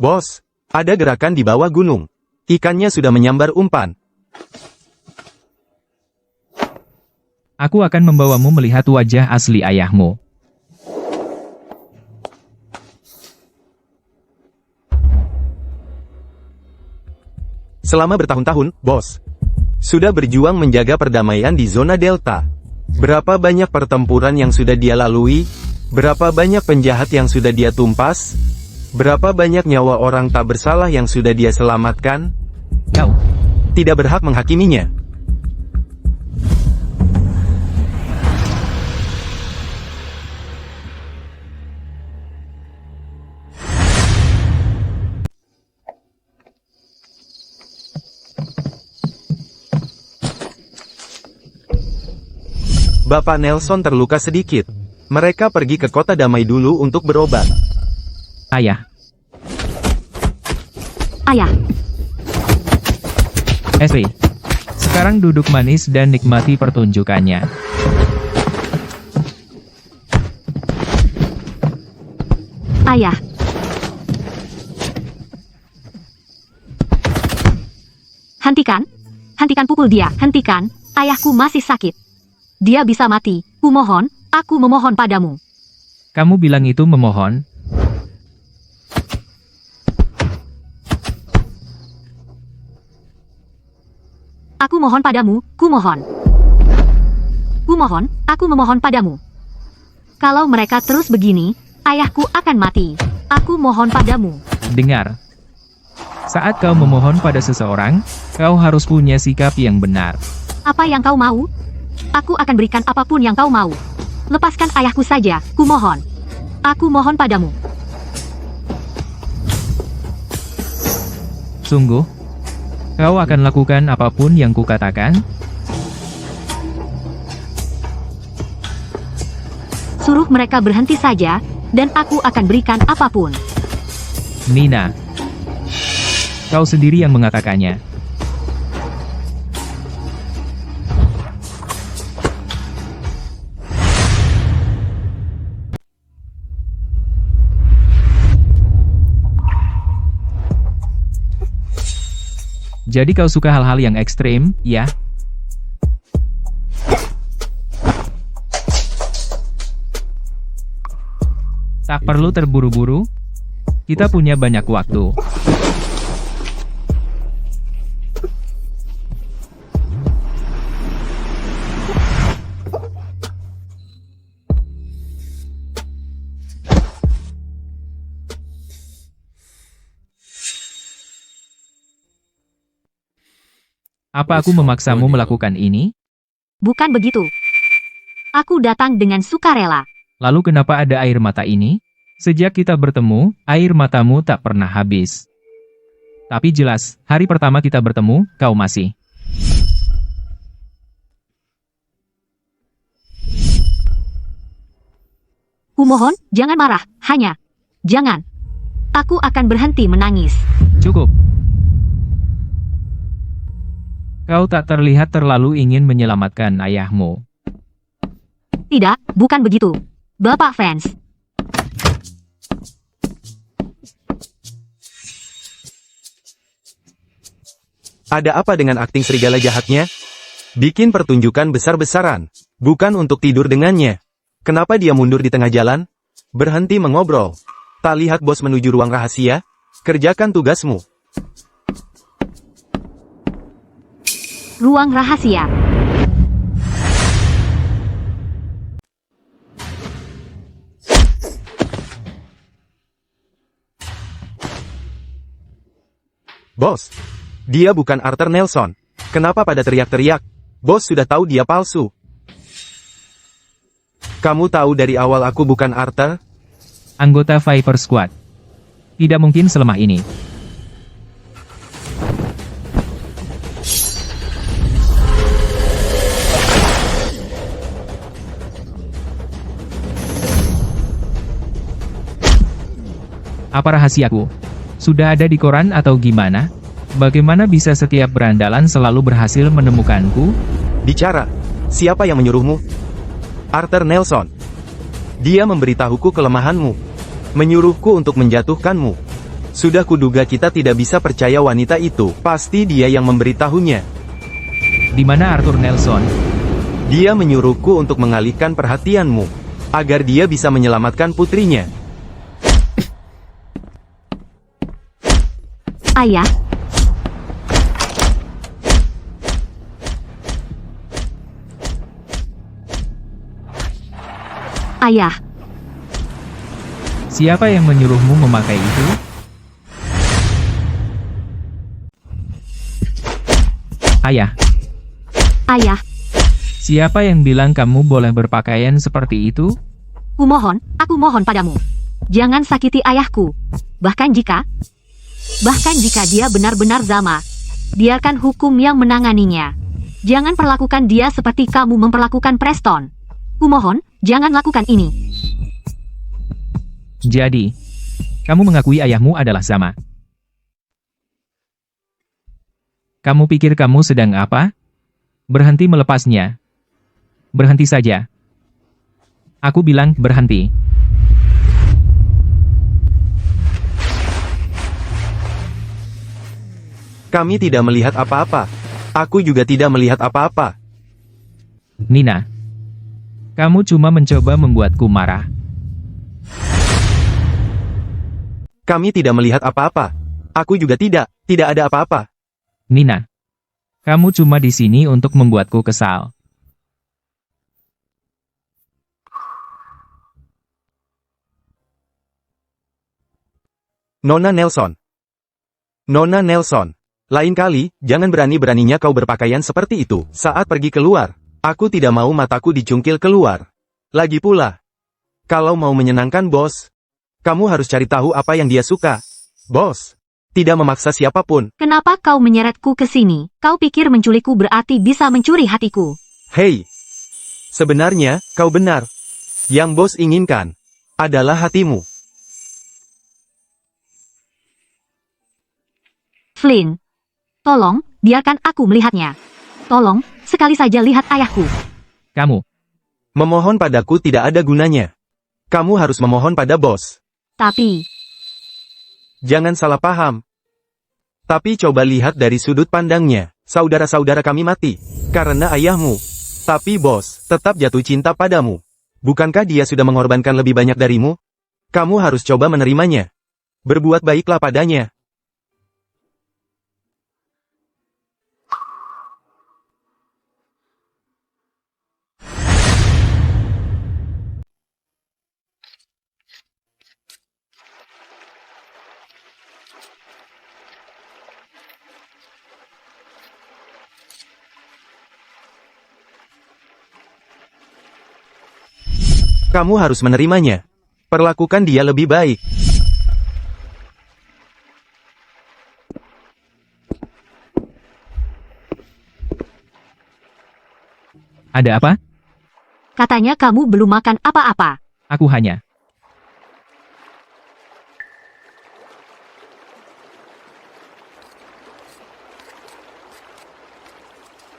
Bos, ada gerakan di bawah gunung. Ikannya sudah menyambar umpan. Aku akan membawamu melihat wajah asli ayahmu. Selama bertahun-tahun, bos, sudah berjuang menjaga perdamaian di zona Delta. Berapa banyak pertempuran yang sudah dia lalui? Berapa banyak penjahat yang sudah dia tumpas? Berapa banyak nyawa orang tak bersalah yang sudah dia selamatkan? Kau Tidak berhak menghakiminya. Bapak Nelson terluka sedikit. Mereka pergi ke kota damai dulu untuk berobat. ayah. Ayah, Esri. Sekarang duduk manis dan nikmati pertunjukannya. ayah. Hentikan. Hentikan pukul dia, hentikan. Ayahku masih sakit. Dia bisa mati. Kumohon, aku memohon padamu. Kamu bilang itu memohon? Aku mohon padamu, kumohon. Kumohon, aku memohon padamu. Kalau mereka terus begini, ayahku akan mati. Aku mohon padamu. Dengar. Saat kau memohon pada seseorang, kau harus punya sikap yang benar. Apa yang kau mau? Aku akan berikan apapun yang kau mau. Lepaskan ayahku saja, kumohon. Aku mohon padamu. Sungguh? Kau akan lakukan apapun yang kukatakan? Suruh mereka berhenti saja, dan aku akan berikan apapun. Nina. Kau sendiri yang mengatakannya. Jadi kau suka hal-hal yang ekstrim, ya? Tak perlu terburu-buru. Kita punya banyak waktu. Apa aku memaksamu melakukan ini? Bukan begitu. Aku datang dengan sukarela. Lalu kenapa ada air mata ini? Sejak kita bertemu, air matamu tak pernah habis. Tapi jelas, hari pertama kita bertemu, kau masih. Kumohon, jangan marah, hanya. Jangan. aku akan berhenti menangis. Cukup. Kau tak terlihat terlalu ingin menyelamatkan ayahmu. Tidak, bukan begitu. Bapak Fans. Ada apa dengan akting serigala jahatnya? Bikin pertunjukan besar-besaran, bukan untuk tidur dengannya. Kenapa dia mundur di tengah jalan? Berhenti mengobrol. Tak lihat bos menuju ruang rahasia? Kerjakan tugasmu. Ruang rahasia. Bos, dia bukan Arthur Nelson. Kenapa pada teriak-teriak? Bos sudah tahu dia palsu. Kamu tahu dari awal aku bukan Arthur? Anggota Viper Squad. Tidak mungkin selemah ini. Apa rahasiaku? Sudah ada di koran atau gimana? Bagaimana bisa setiap berandalan selalu berhasil menemukanku? Bicara. Siapa yang menyuruhmu? Arthur Nelson. Dia memberitahuku kelemahanmu. Menyuruhku untuk menjatuhkanmu. Sudah kuduga kita tidak bisa percaya wanita itu. Pasti dia yang memberitahunya. Di mana Arthur Nelson? Dia menyuruhku untuk mengalihkan perhatianmu. Agar dia bisa menyelamatkan putrinya. Ayah. Ayah. Siapa yang menyuruhmu memakai itu? Ayah. Ayah. Siapa yang bilang kamu boleh berpakaian seperti itu? Aku mohon padamu. Jangan sakiti ayahku. Bahkan jika dia benar-benar Zama, biarkan hukum yang menanganinya. Jangan perlakukan dia seperti kamu memperlakukan Preston. Kumohon, jangan lakukan ini. Jadi, kamu mengakui ayahmu adalah Zama. Kamu pikir kamu sedang apa? Berhenti melepasnya. Berhenti saja. Aku bilang berhenti. Kami tidak melihat apa-apa. Aku juga tidak melihat apa-apa. Nina. Kamu cuma mencoba membuatku marah. Kami tidak melihat apa-apa. Aku juga tidak ada apa-apa. Nina. Kamu cuma di sini untuk membuatku kesal. Nona Nelson. Nona Nelson. Lain kali, jangan berani-beraninya kau berpakaian seperti itu saat pergi keluar. Aku tidak mau mataku dicungkil keluar. Lagi pula, kalau mau menyenangkan bos, kamu harus cari tahu apa yang dia suka. Bos, tidak memaksa siapapun. Kenapa kau menyeretku ke sini? Kau pikir menculikku berarti bisa mencuri hatiku? Hei, sebenarnya, kau benar. Yang bos inginkan adalah hatimu. Flynn. Tolong, biarkan aku melihatnya. Tolong, sekali saja lihat ayahku. Kamu. Memohon padaku tidak ada gunanya. Kamu harus memohon pada bos. Tapi, Jangan salah paham. Tapi coba lihat dari sudut pandangnya. Saudara-saudara kami mati karena ayahmu. Tapi bos tetap jatuh cinta padamu. Bukankah dia sudah mengorbankan lebih banyak darimu? Kamu harus coba menerimanya. Berbuat baiklah padanya. Kamu harus menerimanya. Perlakukan dia lebih baik. Ada apa? katanya kamu belum makan apa-apa. Aku hanya.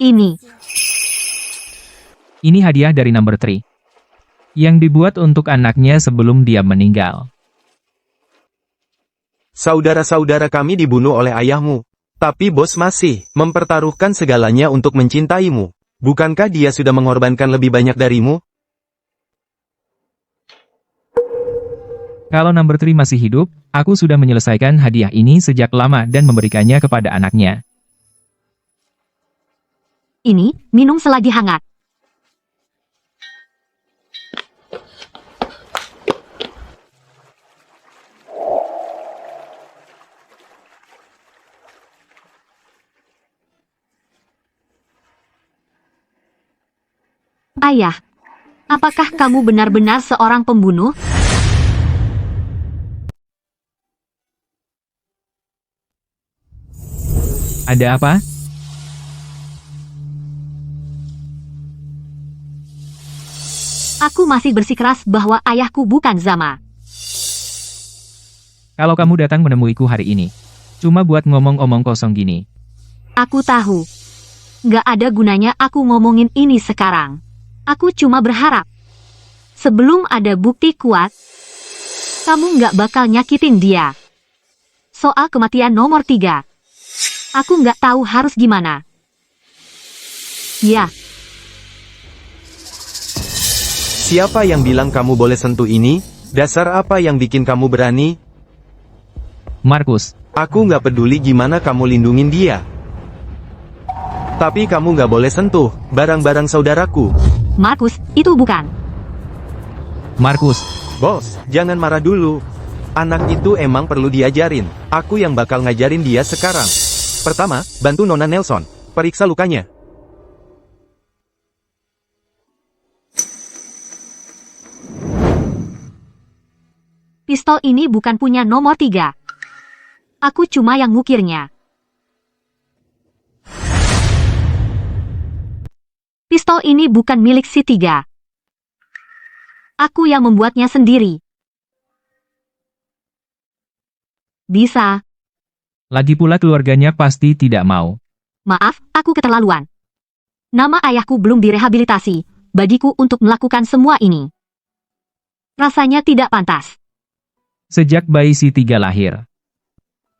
Ini. Ini hadiah dari Number 3. Yang dibuat untuk anaknya sebelum dia meninggal. Saudara-saudara kami dibunuh oleh ayahmu. Tapi bos masih mempertaruhkan segalanya untuk mencintaimu. Bukankah dia sudah mengorbankan lebih banyak darimu? Kalau Number 3 masih hidup, aku sudah menyelesaikan hadiah ini sejak lama dan memberikannya kepada anaknya. Ini, minum selagi hangat. Ayah, apakah kamu benar-benar seorang pembunuh? Ada apa? Aku masih bersikeras bahwa ayahku bukan Zama. Kalau kamu datang menemuiku hari ini, cuma buat ngomong-omong kosong gini. Aku tahu. Gak ada gunanya aku ngomongin ini sekarang. Aku cuma berharap. Sebelum ada bukti kuat, kamu gak bakal nyakitin dia. Soal kematian nomor 3. Aku gak tahu harus gimana. Ya, Siapa yang bilang kamu boleh sentuh ini? Dasar apa yang bikin kamu berani? Markus, Aku nggak peduli gimana kamu lindungin dia. Tapi kamu nggak boleh sentuh barang-barang saudaraku. Markus, itu bukan. Markus, Bos, jangan marah dulu. Anak itu emang perlu diajarin. Aku yang bakal ngajarin dia sekarang. Pertama, bantu Nona Nelson. Periksa lukanya. Pistol ini bukan punya nomor 3. Aku cuma yang ngukirnya. Pistol ini bukan milik si 3. Aku yang membuatnya sendiri. Bisa. lagi pula keluarganya pasti tidak mau. Maaf, aku keterlaluan. Nama ayahku belum direhabilitasi, bagiku untuk melakukan semua ini. Rasanya tidak pantas. Sejak bayi si 3 lahir.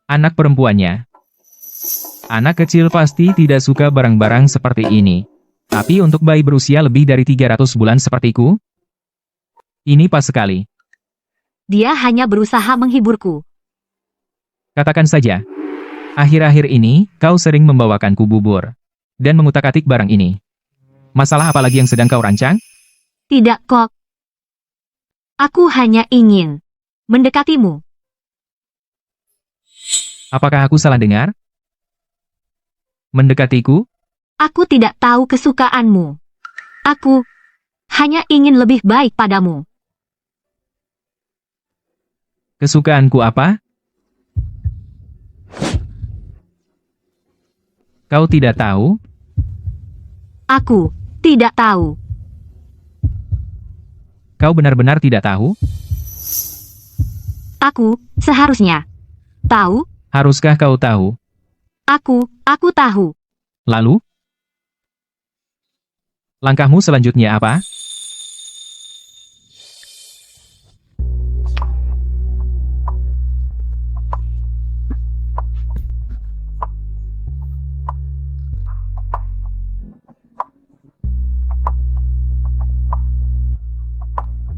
Anak perempuannya. Anak kecil pasti tidak suka barang-barang seperti ini. Tapi untuk bayi berusia lebih dari 300 bulan sepertiku, ini pas sekali. Dia hanya berusaha menghiburku. Katakan saja, akhir-akhir ini kau sering membawakanku bubur dan mengutak-atik barang ini. Masalah apa lagi yang sedang kau rancang? Tidak kok. Aku hanya ingin mendekatimu. Apakah aku salah dengar? Mendekatiku? Aku tidak tahu kesukaanmu. Aku hanya ingin lebih baik padamu. Kesukaanku apa? Kau tidak tahu? Aku tidak tahu. Kau benar-benar tidak tahu? Aku seharusnya tahu. Haruskah kau tahu? Aku tahu. Lalu? Langkahmu selanjutnya apa?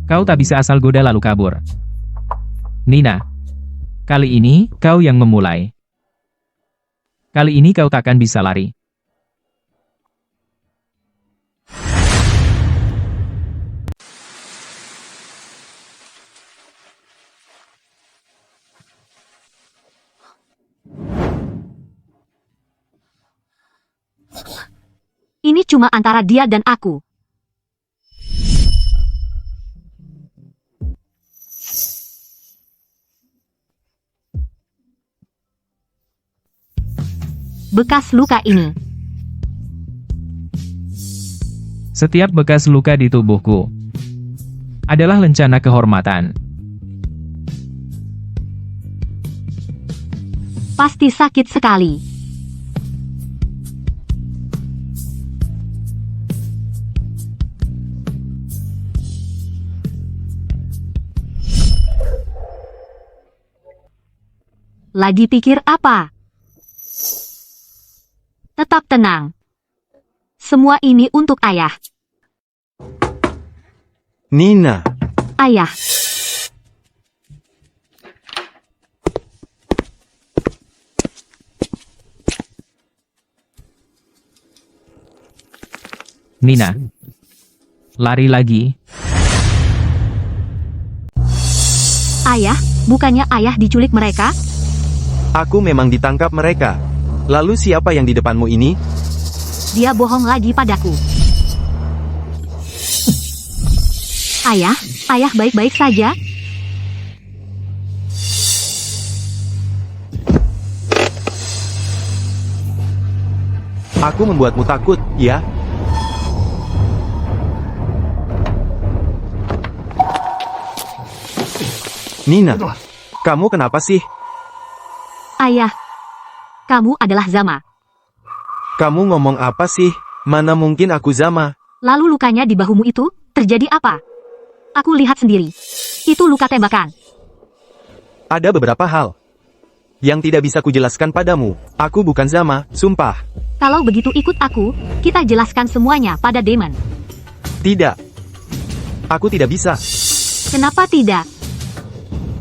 Kau tak bisa asal goda lalu kabur. Nina, kali ini kau yang memulai. Kali ini kau takkan bisa lari. Ini cuma antara dia dan aku. Bekas luka ini. Setiap bekas luka di tubuhku adalah lencana kehormatan. Pasti sakit sekali. Lagi pikir apa? Tetap tenang. Semua ini untuk ayah. Nina, Ayah, Nina. Lari lagi. ayah, bukannya ayah diculik mereka? aku memang ditangkap mereka. Lalu siapa yang di depanmu ini? Dia bohong lagi padaku. Ayah, ayah baik-baik saja? Aku membuatmu takut, ya? Nina, kamu kenapa sih? Ayah, kamu adalah Zama. Kamu ngomong apa sih? Mana mungkin aku Zama? Lalu lukanya di bahumu itu, terjadi apa? Aku lihat sendiri. Itu luka tembakan. Ada beberapa hal yang tidak bisa kujelaskan padamu. Aku bukan Zama, sumpah. Kalau begitu ikut aku, kita jelaskan semuanya pada Demon. Tidak. Aku tidak bisa. Kenapa tidak?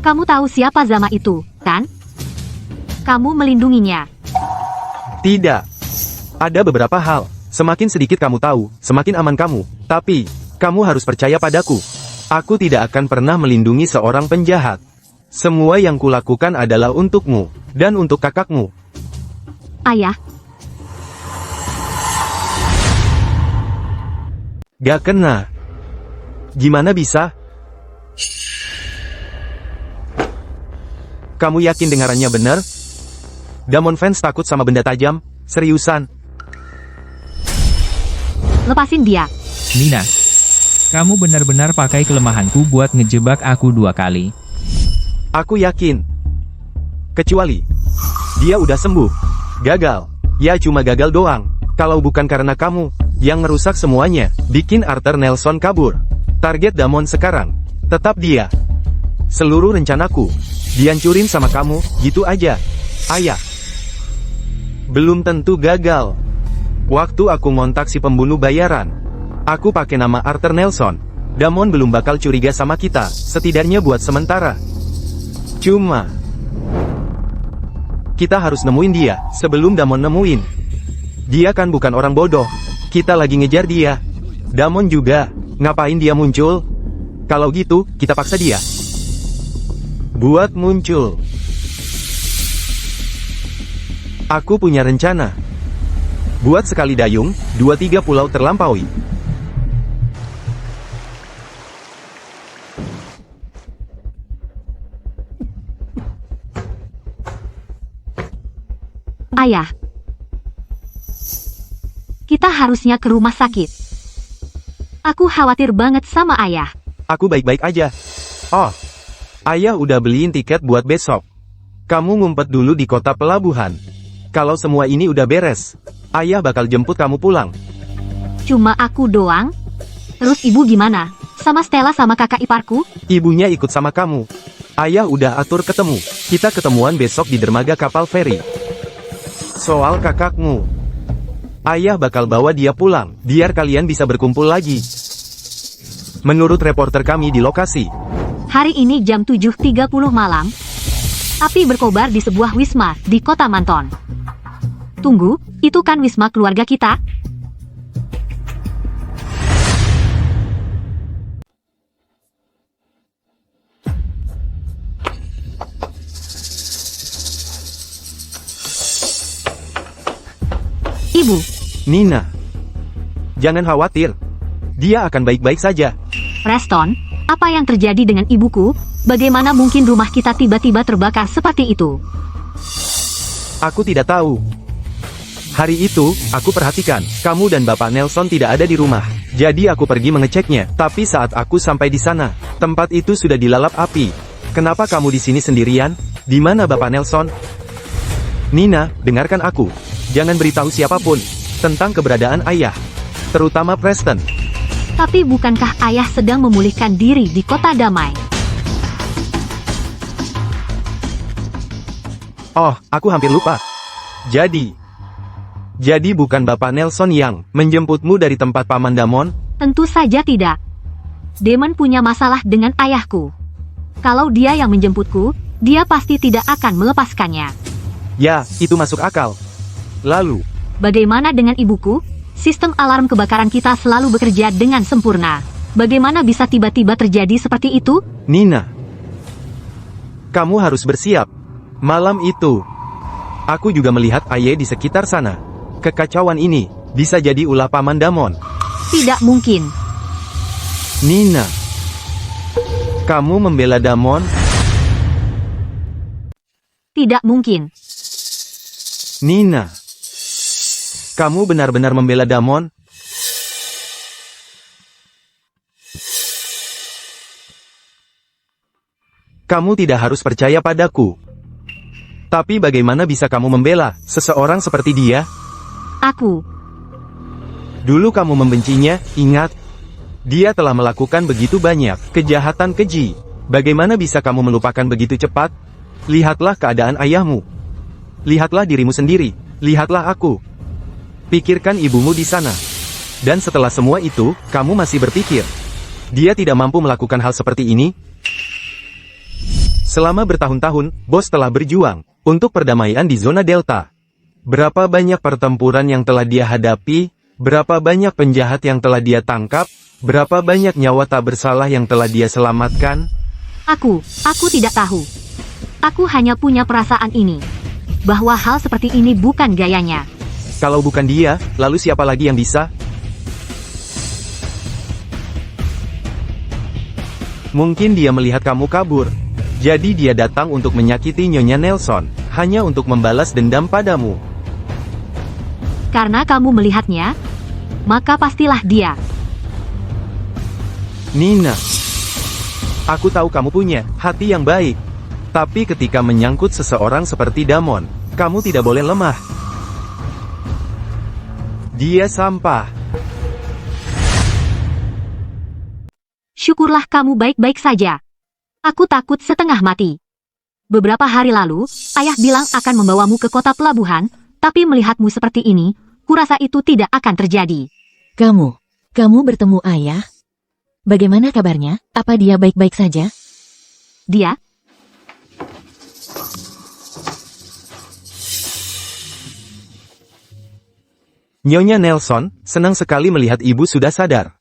Kamu tahu siapa Zama itu, kan? Kamu melindunginya. Tidak. Ada beberapa hal. Semakin sedikit kamu tahu, semakin aman kamu. Tapi, kamu harus percaya padaku. Aku tidak akan pernah melindungi seorang penjahat. Semua yang kulakukan adalah untukmu, dan untuk kakakmu. Ayah, Gak kena. Gimana bisa? Kamu yakin dengarannya benar? Damon fans takut sama benda tajam? Seriusan? lepasin dia. Nina. Kamu benar-benar pakai kelemahanku buat ngejebak aku 2 kali. Aku yakin. Kecuali dia udah sembuh. Gagal. Ya cuma gagal doang. Kalau bukan karena kamu yang ngerusak semuanya, bikin Arthur Nelson kabur. Target Damon sekarang tetap dia. Seluruh rencanaku dihancurin sama kamu, gitu aja. Ayah. Belum tentu gagal. Waktu aku ngontak si pembunuh bayaran, aku pakai nama Arthur Nelson. Damon belum bakal curiga sama kita, setidaknya buat sementara. Cuma kita harus nemuin dia sebelum Damon nemuin. Dia kan bukan orang bodoh. Kita lagi ngejar dia. Damon juga. Ngapain dia muncul? Kalau gitu, kita paksa dia buat muncul. Aku punya rencana. Buat sekali dayung, 2-3 pulau terlampaui. Ayah, kita harusnya ke rumah sakit. Aku khawatir banget sama ayah. Aku baik-baik aja. Oh, ayah udah beliin tiket buat besok. Kamu ngumpet dulu di kota pelabuhan. Kalau semua ini udah beres, ayah bakal jemput kamu pulang. Cuma aku doang? Terus ibu gimana? Sama Stella sama kakak iparku? Ibunya ikut sama kamu. Ayah udah atur ketemu. Kita ketemuan besok di dermaga kapal feri. Soal kakakmu, ayah bakal bawa dia pulang, biar kalian bisa berkumpul lagi. Menurut reporter kami di lokasi, Hari ini jam 7.30 malam, api berkobar di sebuah wisma di kota Manton. Tunggu, itu kan wisma keluarga kita? Ibu, Nina, jangan khawatir. Dia akan baik-baik saja. Preston, apa yang terjadi dengan ibuku? Bagaimana mungkin rumah kita tiba-tiba terbakar seperti itu? Aku tidak tahu. Hari itu, aku perhatikan, kamu dan Bapak Nelson tidak ada di rumah. Jadi aku pergi mengeceknya. Tapi saat aku sampai di sana, tempat itu sudah dilalap api. Kenapa kamu di sini sendirian? Di mana Bapak Nelson? Nina, dengarkan aku. Jangan beritahu siapapun tentang keberadaan ayah, terutama Preston. Tapi bukankah ayah sedang memulihkan diri di kota damai? Oh, aku hampir lupa. Jadi bukan Bapak Nelson yang menjemputmu dari tempat Paman Damon? Tentu saja tidak. Demon punya masalah dengan ayahku. Kalau dia yang menjemputku, dia pasti tidak akan melepaskannya. Ya, itu masuk akal. Lalu, Bagaimana dengan ibuku? Sistem alarm kebakaran kita selalu bekerja dengan sempurna. Bagaimana bisa tiba-tiba terjadi seperti itu? Nina, kamu harus bersiap. Malam itu, aku juga melihat Aye di sekitar sana. Kekacauan ini bisa jadi ulah Paman Damon. Tidak mungkin. Nina, kamu membela Damon? Tidak mungkin. Nina, kamu benar-benar membela Damon? Kamu tidak harus percaya padaku. Tapi bagaimana bisa kamu membela seseorang seperti dia? Aku. Dulu kamu membencinya, ingat? Dia telah melakukan begitu banyak kejahatan keji. Bagaimana bisa kamu melupakan begitu cepat? Lihatlah keadaan ayahmu. Lihatlah dirimu sendiri. Lihatlah aku. Pikirkan ibumu di sana. Dan setelah semua itu, kamu masih berpikir, dia tidak mampu melakukan hal seperti ini? Selama bertahun-tahun, bos telah berjuang untuk perdamaian di zona Delta. Berapa banyak pertempuran yang telah dia hadapi? Berapa banyak penjahat yang telah dia tangkap? Berapa banyak nyawa tak bersalah yang telah dia selamatkan? Aku tidak tahu. Aku hanya punya perasaan ini. Bahwa hal seperti ini bukan gayanya. Kalau bukan dia, lalu siapa lagi yang bisa? Mungkin dia melihat kamu kabur. Jadi dia datang untuk menyakiti Nyonya Nelson, hanya untuk membalas dendam padamu. Karena kamu melihatnya, maka pastilah dia. Nina, aku tahu kamu punya hati yang baik. Tapi ketika menyangkut seseorang seperti Damon, kamu tidak boleh lemah. Dia sampah. Syukurlah kamu baik-baik saja. Aku takut setengah mati. Beberapa hari lalu, ayah bilang akan membawamu ke kota pelabuhan, tapi melihatmu seperti ini, kurasa itu tidak akan terjadi. Kamu bertemu ayah? Bagaimana kabarnya? Apa dia baik-baik saja? Dia, Nyonya Nelson, senang sekali melihat ibu sudah sadar.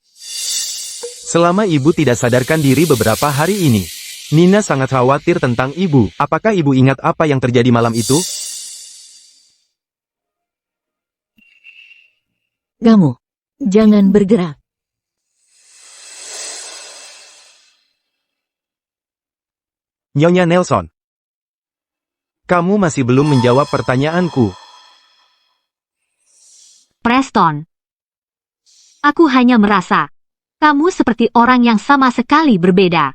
Selama ibu tidak sadarkan diri beberapa hari ini, Nina sangat khawatir tentang ibu. Apakah ibu ingat apa yang terjadi malam itu? Kamu, jangan bergerak. Nyonya Nelson, kamu masih belum menjawab pertanyaanku. Preston. Aku hanya merasa, kamu seperti orang yang sama sekali berbeda.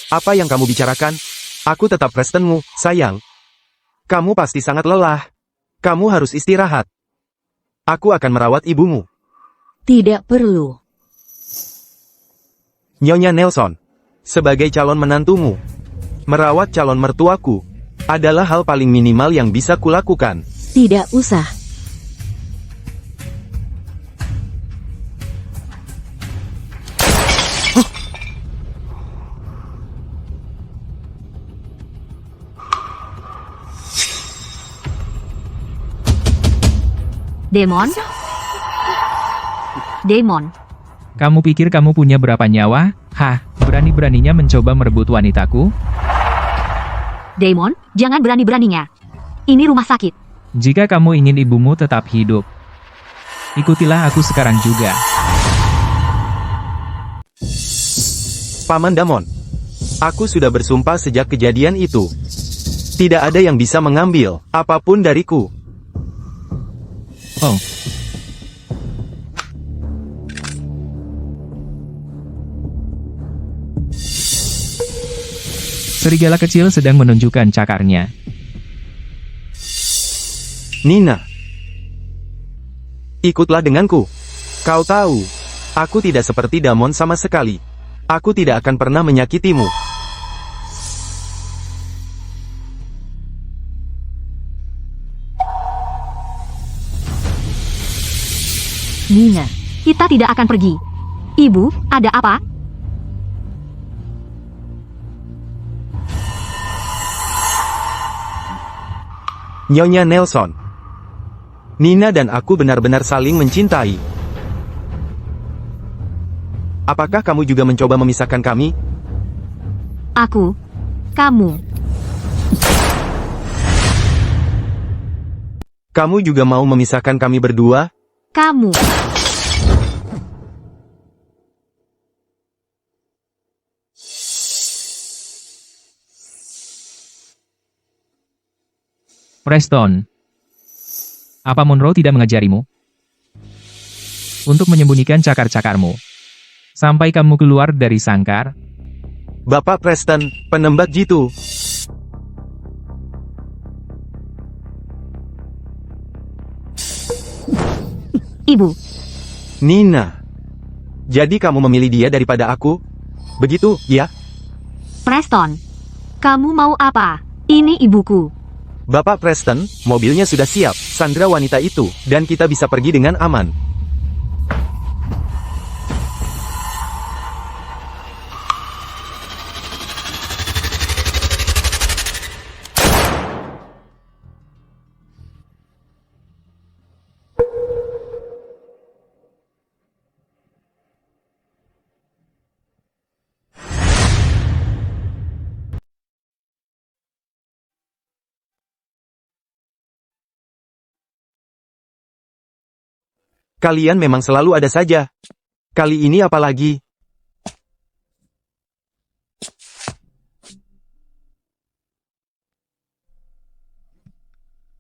Apa yang kamu bicarakan? Aku tetap Prestonmu, sayang. Kamu pasti sangat lelah. Kamu harus istirahat. Aku akan merawat ibumu. Tidak perlu. Nyonya Nelson, sebagai calon menantumu, merawat calon mertuaku adalah hal paling minimal yang bisa kulakukan. Tidak usah. Demon. Kamu pikir kamu punya berapa nyawa? Hah, berani-beraninya mencoba merebut wanitaku? Demon, jangan berani-beraninya. Ini rumah sakit. Jika kamu ingin ibumu tetap hidup, ikutilah aku sekarang juga. Paman Damon, aku sudah bersumpah sejak kejadian itu. Tidak ada yang bisa mengambil apapun dariku. Oh, serigala kecil sedang menunjukkan cakarnya. Nina, ikutlah denganku. Kau tahu, aku tidak seperti Damon sama sekali. Aku tidak akan pernah menyakitimu. Kita tidak akan pergi. Ibu, ada apa? Nyonya Nelson. Nina dan aku benar-benar saling mencintai. Apakah kamu juga mencoba memisahkan kami? Aku. Kamu. Kamu juga mau memisahkan kami berdua? Kamu. Preston. Apa Monroe tidak mengajarimu? Untuk menyembunyikan cakar-cakarmu. Sampai kamu keluar dari sangkar. Bapak Preston, penembak jitu. Ibu. Nina. Jadi kamu memilih dia daripada aku? Begitu, ya? Preston. Kamu mau apa? Ini ibuku. Bapak Preston, mobilnya sudah siap, Sandra wanita itu, dan kita bisa pergi dengan aman. Kalian memang selalu ada saja. Kali ini apa lagi?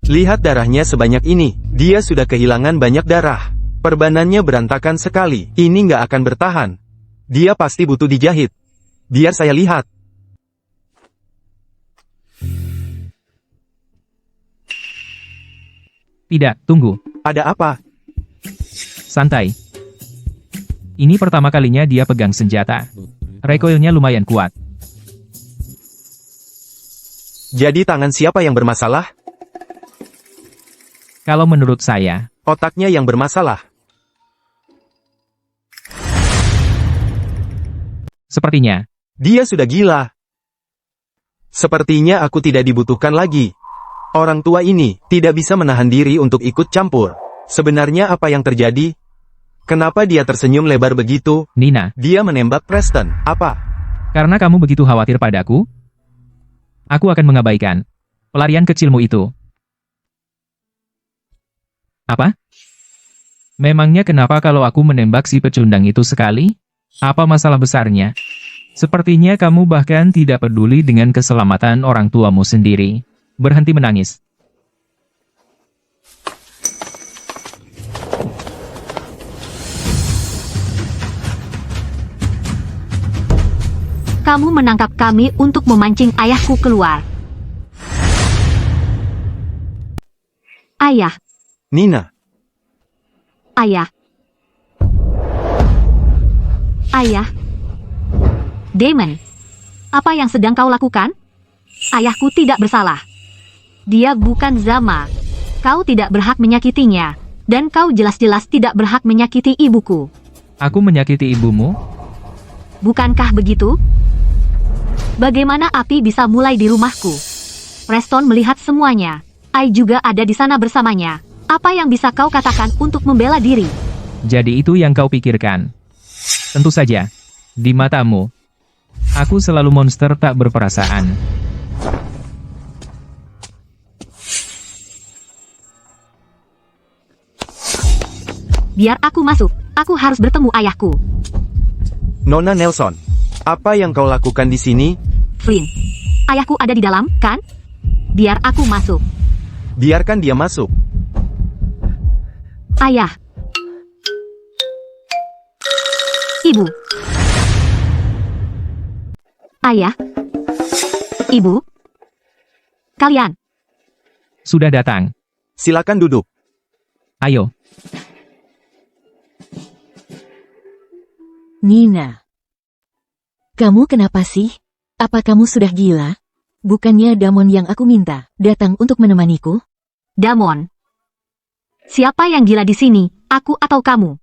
Lihat darahnya sebanyak ini. Dia sudah kehilangan banyak darah. Perbanannya berantakan sekali. Ini nggak akan bertahan. Dia pasti butuh dijahit. Biar saya lihat. Tidak, tunggu. Ada apa? Santai. Ini pertama kalinya dia pegang senjata. Recoilnya lumayan kuat. Jadi tangan siapa yang bermasalah? Kalau menurut saya, Otaknya yang bermasalah. sepertinya. Dia sudah gila. Sepertinya aku tidak dibutuhkan lagi. Orang tua ini tidak bisa menahan diri untuk ikut campur. Sebenarnya apa yang terjadi? Kenapa dia tersenyum lebar begitu? Nina, Dia menembak Preston. Apa? karena kamu begitu khawatir padaku, aku akan mengabaikan pelarian kecilmu itu. Apa? Memangnya kenapa kalau aku menembak si pecundang itu sekali? Apa masalah besarnya? Sepertinya kamu bahkan tidak peduli dengan keselamatan orang tuamu sendiri. Berhenti menangis. Kamu menangkap kami untuk memancing ayahku keluar. Ayah, Nina. ayah. Ayah. Damon, apa yang sedang kau lakukan? Ayahku tidak bersalah. Dia bukan Zama. Kau tidak berhak menyakitinya. Dan kau jelas-jelas tidak berhak menyakiti ibuku. Aku menyakiti ibumu? Bukankah begitu? Bagaimana api bisa mulai di rumahku? Preston melihat semuanya. Ai juga ada di sana bersamanya. Apa yang bisa kau katakan untuk membela diri? Jadi itu yang kau pikirkan. Tentu saja. Di matamu, aku selalu monster tak berperasaan. Biar aku masuk. Aku harus bertemu ayahku. Nona Nelson. Apa yang kau lakukan di sini? Flynn, ayahku ada di dalam, kan? Biar aku masuk. Biarkan dia masuk. Ayah. Ibu. Ayah. Ibu. Kalian. Sudah datang. Silakan duduk. Ayo. Nina. Kamu kenapa sih? Apa kamu sudah gila? Bukannya Damon yang aku minta datang untuk menemaniku? Damon. Siapa yang gila di sini, aku atau kamu?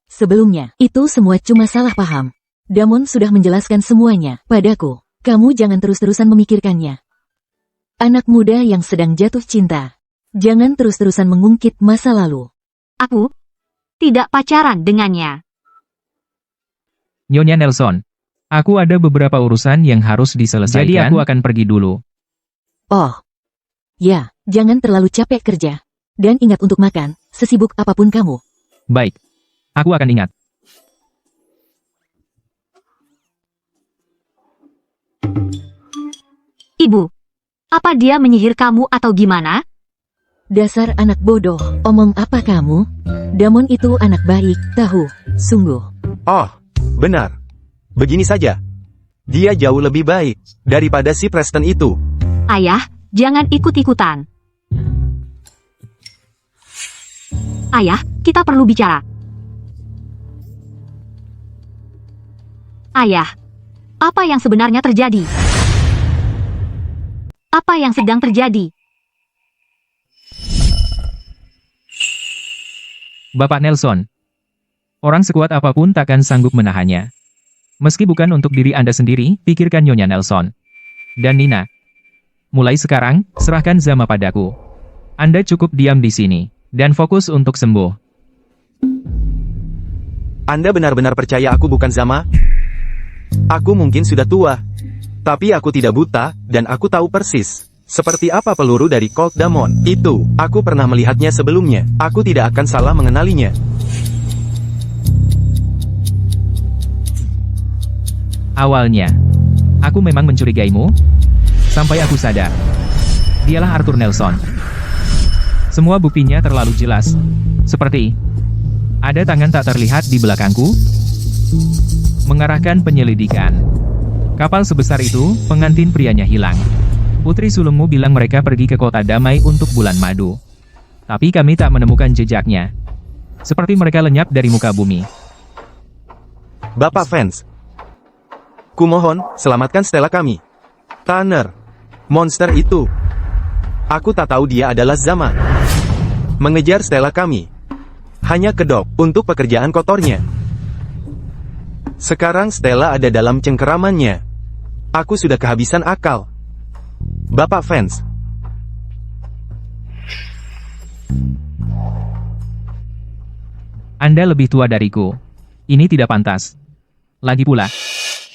Sebelumnya, itu semua cuma salah paham. Damon sudah menjelaskan semuanya padaku. Kamu jangan terus-terusan memikirkannya. Anak muda yang sedang jatuh cinta. Jangan terus-terusan mengungkit masa lalu. Aku tidak pacaran dengannya. Nyonya Nelson, aku ada beberapa urusan yang harus diselesaikan. Jadi aku akan pergi dulu. Oh. Ya, jangan terlalu capek kerja. Dan ingat untuk makan, sesibuk apapun kamu. Baik. Aku akan ingat. Ibu, apa dia menyihir kamu atau gimana? Dasar anak bodoh, omong apa kamu? Damon itu anak baik, tahu, sungguh. Oh, benar. Begini saja. Dia jauh lebih baik daripada si Preston itu. Ayah, jangan ikut-ikutan. Ayah, kita perlu bicara. Ayah, apa yang sebenarnya terjadi? Apa yang sedang terjadi? Bapak Nelson, orang sekuat apapun takkan sanggup menahannya. Meski bukan untuk diri Anda sendiri, pikirkan Nyonya Nelson. Dan Nina. Mulai sekarang, serahkan Zama padaku. Anda cukup diam di sini, dan fokus untuk sembuh. Anda benar-benar percaya aku bukan Zama? Aku mungkin sudah tua. Tapi aku tidak buta, dan aku tahu persis. Seperti apa peluru dari Colt Damon. Itu, aku pernah melihatnya sebelumnya. Aku tidak akan salah mengenalinya. Awalnya, aku memang mencurigaimu, sampai aku sadar. Dialah Arthur Nelson. Semua buktinya terlalu jelas. Seperti, ada tangan tak terlihat di belakangku, mengarahkan penyelidikan. Kapal sebesar itu, pengantin prianya hilang. Putri sulungmu bilang mereka pergi ke kota damai untuk bulan madu. Tapi kami tak menemukan jejaknya. Seperti mereka lenyap dari muka bumi. Bapak fans. Kumohon, selamatkan Stella kami. Tanner. Monster itu. Aku tak tahu dia adalah Zama. Mengejar Stella kami. Hanya kedok untuk pekerjaan kotornya. Sekarang Stella ada dalam cengkeramannya. Aku sudah kehabisan akal. Bapak fans. Anda lebih tua dariku. Ini tidak pantas. Lagi pula,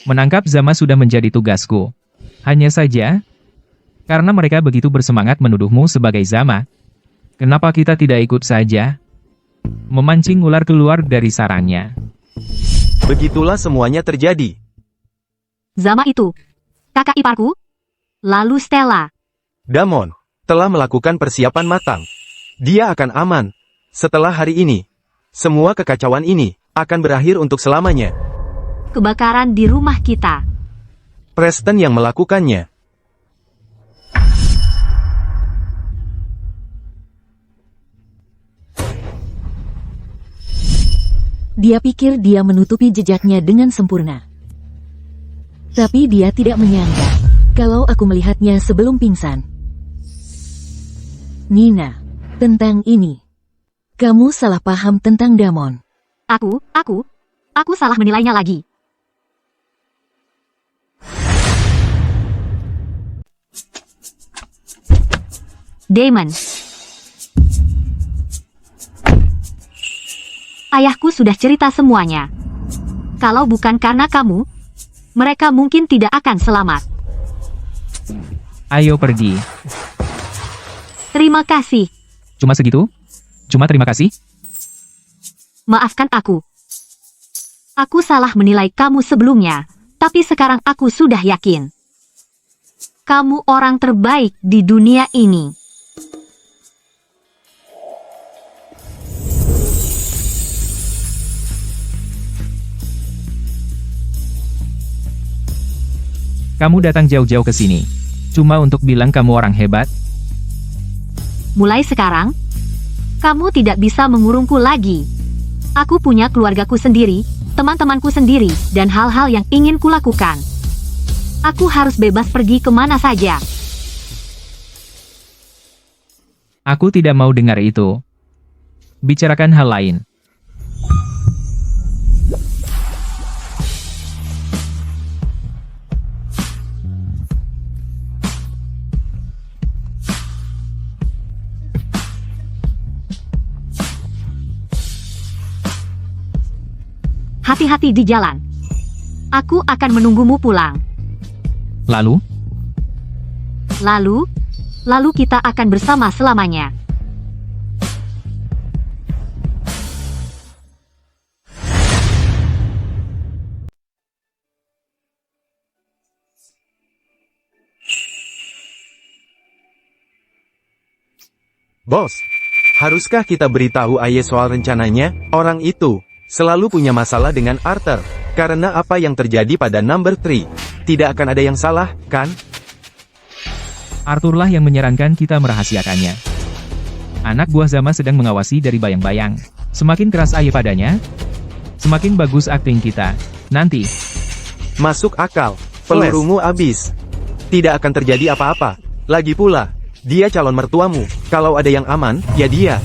menangkap Zama sudah menjadi tugasku. Hanya saja, karena mereka begitu bersemangat menuduhmu sebagai Zama, kenapa kita tidak ikut saja? Memancing ular keluar dari sarangnya. Begitulah semuanya terjadi. Zama itu, kakak iparku? Lalu Stella. Damon telah melakukan persiapan matang. Dia akan aman. Setelah hari ini, semua kekacauan ini akan berakhir untuk selamanya. Kebakaran di rumah kita. Preston yang melakukannya. Dia pikir dia menutupi jejaknya dengan sempurna. Tapi dia tidak menyangka kalau aku melihatnya sebelum pingsan. Nina, tentang ini. Kamu salah paham tentang Damon. Aku salah menilainya lagi. Damon. Ayahku sudah cerita semuanya. Kalau bukan karena kamu, mereka mungkin tidak akan selamat. Ayo pergi. Terima kasih. Cuma segitu? Cuma terima kasih? Maafkan aku. Aku salah menilai kamu sebelumnya, tapi sekarang aku sudah yakin. Kamu orang terbaik di dunia ini. Kamu datang jauh-jauh ke sini. Cuma untuk bilang kamu orang hebat? Mulai sekarang, kamu tidak bisa mengurungku lagi. Aku punya keluargaku sendiri, teman-temanku sendiri, dan hal-hal yang ingin kulakukan. Aku harus bebas pergi kemana saja. Aku tidak mau dengar itu. Bicarakan hal lain. Hati-hati di jalan. Aku akan menunggumu pulang. Lalu, Lalu kita akan bersama selamanya. Bos, haruskah kita beritahu Aye soal rencananya? Orang itu selalu punya masalah dengan Arthur. Karena apa yang terjadi pada number 3. Tidak akan ada yang salah, kan? Arthurlah yang menyarankan kita merahasiakannya. Anak buah Zama sedang mengawasi dari bayang-bayang. Semakin keras Aye padanya, semakin bagus akting kita. Nanti, Masuk akal. Pelurumu habis. Tidak akan terjadi apa-apa. Lagi pula, dia calon mertuamu. Kalau ada yang aman, ya dia.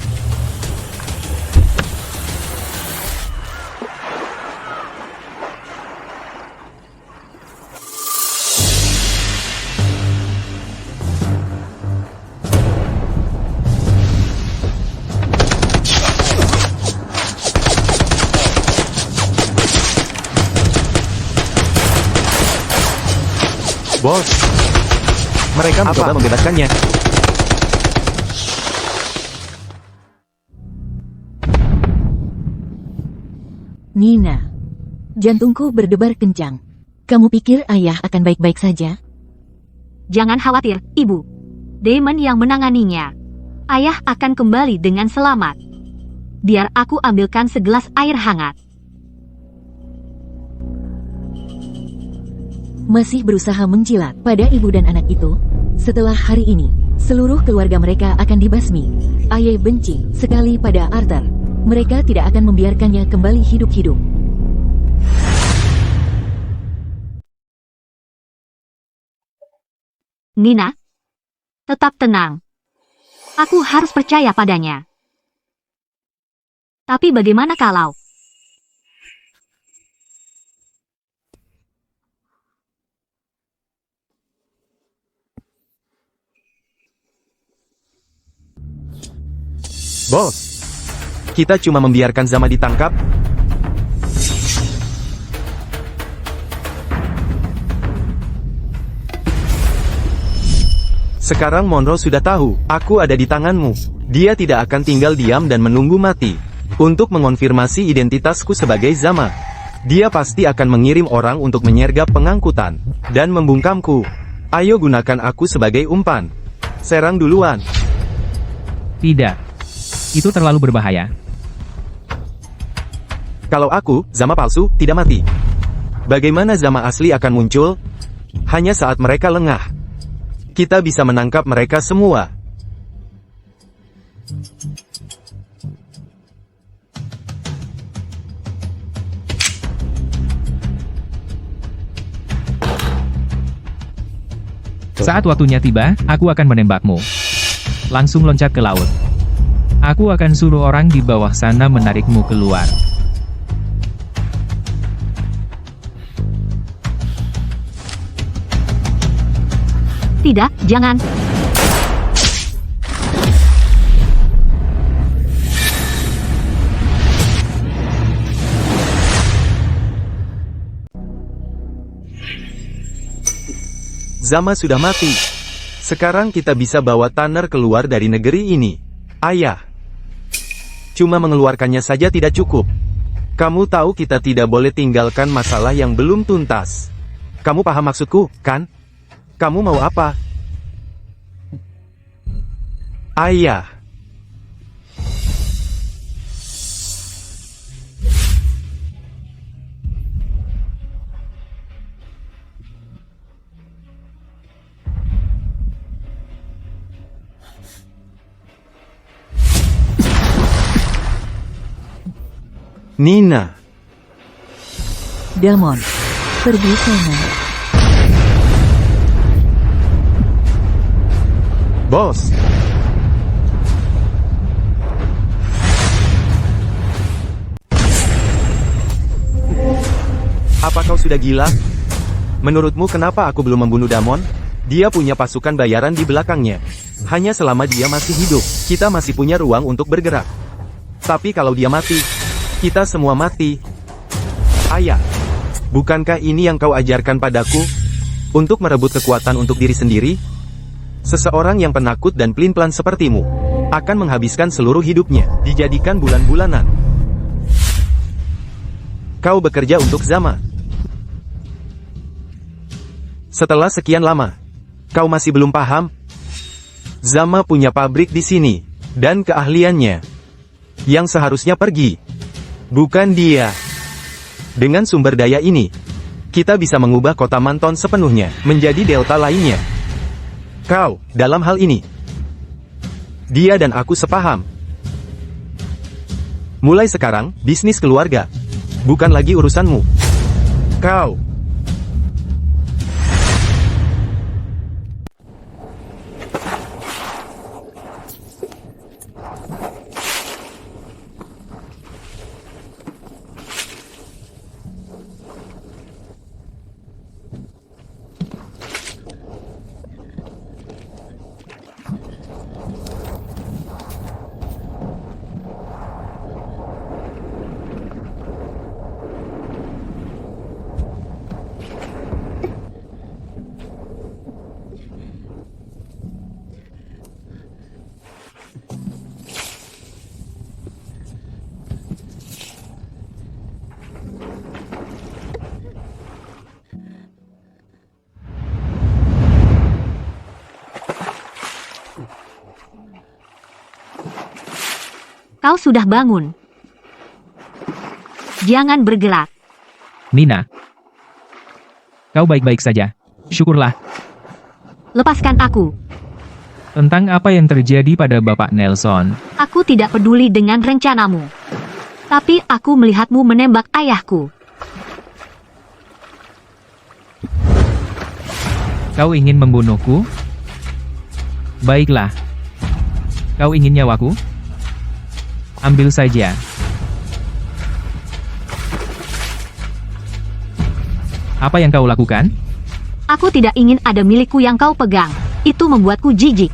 Bos, mereka mencoba membebaskannya. Nina. Jantungku berdebar kencang. Kamu pikir ayah akan baik-baik saja? Jangan khawatir, Ibu. Damon yang menanganinya. Ayah akan kembali dengan selamat. Biar aku ambilkan segelas air hangat. Masih berusaha menjilat pada ibu dan anak itu. Setelah hari ini, seluruh keluarga mereka akan dibasmi. Aye benci sekali pada Arthur. Mereka tidak akan membiarkannya kembali hidup-hidup. Nina, tetap tenang. Aku harus percaya padanya. Tapi bagaimana kalau... Bos, kita cuma membiarkan Zama ditangkap. Sekarang Monroe sudah tahu, aku ada di tanganmu. Dia tidak akan tinggal diam dan menunggu mati. Untuk mengonfirmasi identitasku sebagai Zama. Dia pasti akan mengirim orang untuk menyergap pengangkutan. Dan membungkamku. Ayo gunakan aku sebagai umpan. Serang duluan. tidak. Itu terlalu berbahaya. Kalau aku, Zama palsu, tidak mati. Bagaimana Zama asli akan muncul? Hanya saat mereka lengah. Kita bisa menangkap mereka semua. Saat waktunya tiba, aku akan menembakmu. Langsung loncat ke laut. Aku akan suruh orang di bawah sana menarikmu keluar. Tidak, jangan. Zama sudah mati. Sekarang kita bisa bawa Tanner keluar dari negeri ini. Ayah. Cuma mengeluarkannya saja tidak cukup. Kamu tahu kita tidak boleh tinggalkan masalah yang belum tuntas. Kamu paham maksudku, kan? Kamu mau apa? Ayah. Nina. Damon, pergi sana. Bos. Apa kau sudah gila? Menurutmu kenapa aku belum membunuh Damon? Dia punya pasukan bayaran di belakangnya. Hanya selama dia masih hidup, kita masih punya ruang untuk bergerak. Tapi kalau dia mati, kita semua mati. Ayah, bukankah ini yang kau ajarkan padaku? Untuk merebut kekuatan untuk diri sendiri? Seseorang yang penakut dan pelin-pelan sepertimu akan menghabiskan seluruh hidupnya dijadikan bulan-bulanan. Kau bekerja untuk Zama. Setelah sekian lama, kau masih belum paham? Zama punya pabrik di sini, dan keahliannya yang seharusnya pergi, bukan dia. Dengan sumber daya ini, kita bisa mengubah kota Manton sepenuhnya menjadi delta lainnya. Kau, dalam hal ini, dia dan aku sepaham. Mulai sekarang, bisnis keluarga bukan lagi urusanmu. Kau Kau sudah bangun. Jangan bergerak. Nina. Kau baik-baik saja. Syukurlah. Lepaskan aku. Tentang apa yang terjadi pada Bapak Nelson. Aku tidak peduli dengan rencanamu. Tapi aku melihatmu menembak ayahku. Kau ingin membunuhku? Baiklah. Kau ingin nyawaku? Ambil saja. Apa yang kau lakukan? Aku tidak ingin ada milikku yang kau pegang. Itu membuatku jijik.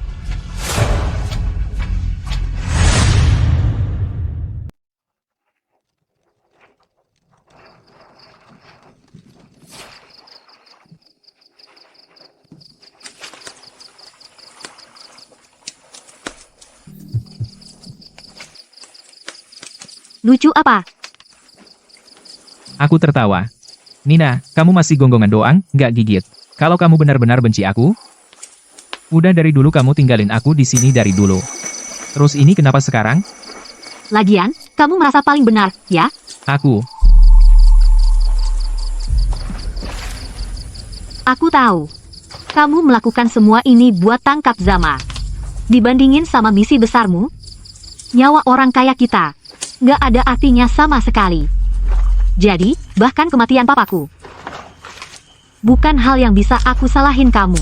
Lucu apa? Aku tertawa. Nina, kamu masih gonggongan doang, nggak gigit. Kalau kamu benar-benar benci aku, udah dari dulu kamu tinggalin aku di sini dari dulu. Terus ini kenapa sekarang? Lagian, kamu merasa paling benar, ya? Aku tahu. Kamu melakukan semua ini buat tangkap Zama. Dibandingin sama misi besarmu, nyawa orang kaya kita nggak ada artinya sama sekali. Jadi, bahkan kematian papaku bukan hal yang bisa aku salahin kamu.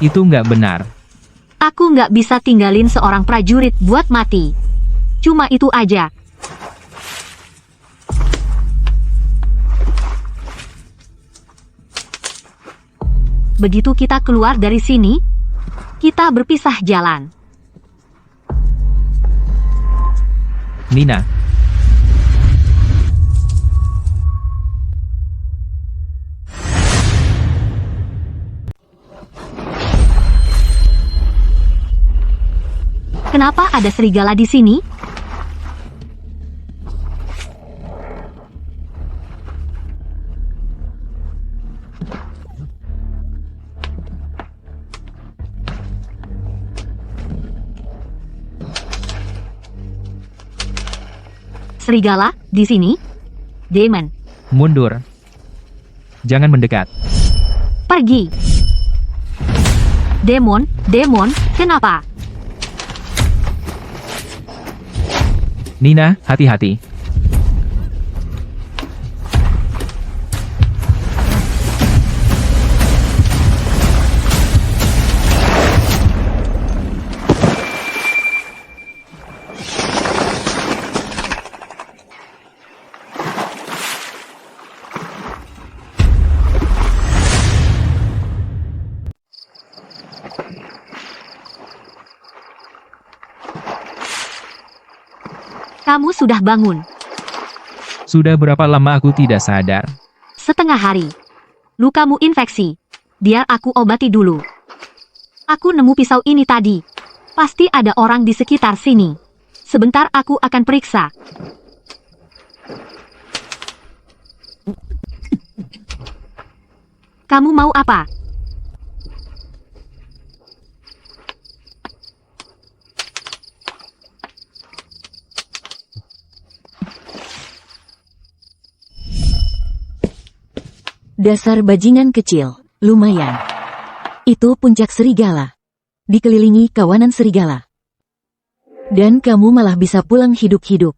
Itu nggak benar. Aku nggak bisa tinggalin seorang prajurit buat mati. Cuma itu aja. Begitu kita keluar dari sini, kita berpisah jalan. Nina. Kenapa ada serigala di sini? Serigala di sini? Demon. Mundur. Jangan mendekat. Pergi. Demon, kenapa? Nina, hati-hati. Kamu sudah bangun. Sudah berapa lama aku tidak sadar? Setengah hari. Lukamu infeksi. Biar aku obati dulu. Aku nemu pisau ini tadi. Pasti ada orang di sekitar sini. Sebentar aku akan periksa. Kamu mau apa? Dasar bajingan kecil, lumayan. Itu puncak serigala. Dikelilingi kawanan serigala. Dan kamu malah bisa pulang hidup-hidup.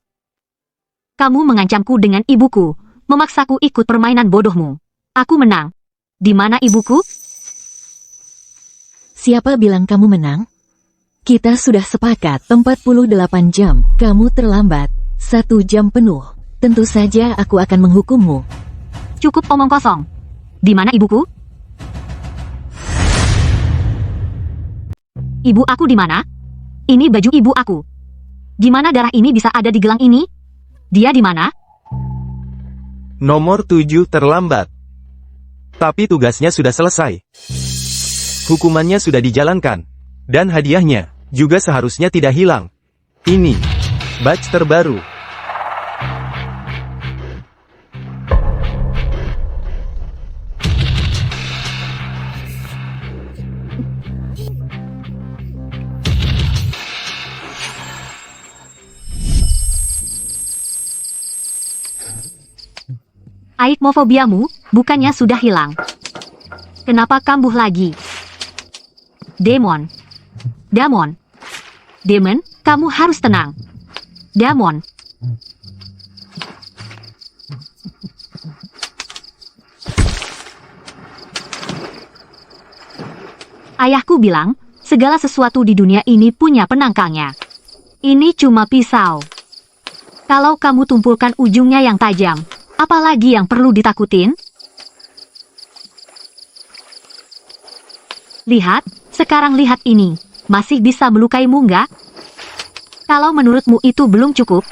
Kamu mengancamku dengan ibuku, memaksaku ikut permainan bodohmu. Aku menang. Di mana ibuku? Siapa bilang kamu menang? Kita sudah sepakat 48 jam. Kamu terlambat 1 jam penuh. Tentu saja aku akan menghukummu. Cukup omong kosong. Di mana ibuku? Ibu aku di mana? Ini baju ibu aku. Gimana darah ini bisa ada di gelang ini? Dia di mana? Nomor 7 terlambat. Tapi tugasnya sudah selesai. Hukumannya sudah dijalankan. Dan hadiahnya juga seharusnya tidak hilang. Ini badge terbaru. Aikmofobiamu bukannya sudah hilang. Kenapa kambuh lagi? Demon. Damon. Demon, kamu harus tenang. Damon. Ayahku bilang, segala sesuatu di dunia ini punya penangkalnya. Ini cuma pisau. Kalau kamu tumpulkan ujungnya yang tajam, apalagi yang perlu ditakutin? Lihat, sekarang lihat ini. Masih bisa melukaimu nggak? Kalau menurutmu itu belum cukup,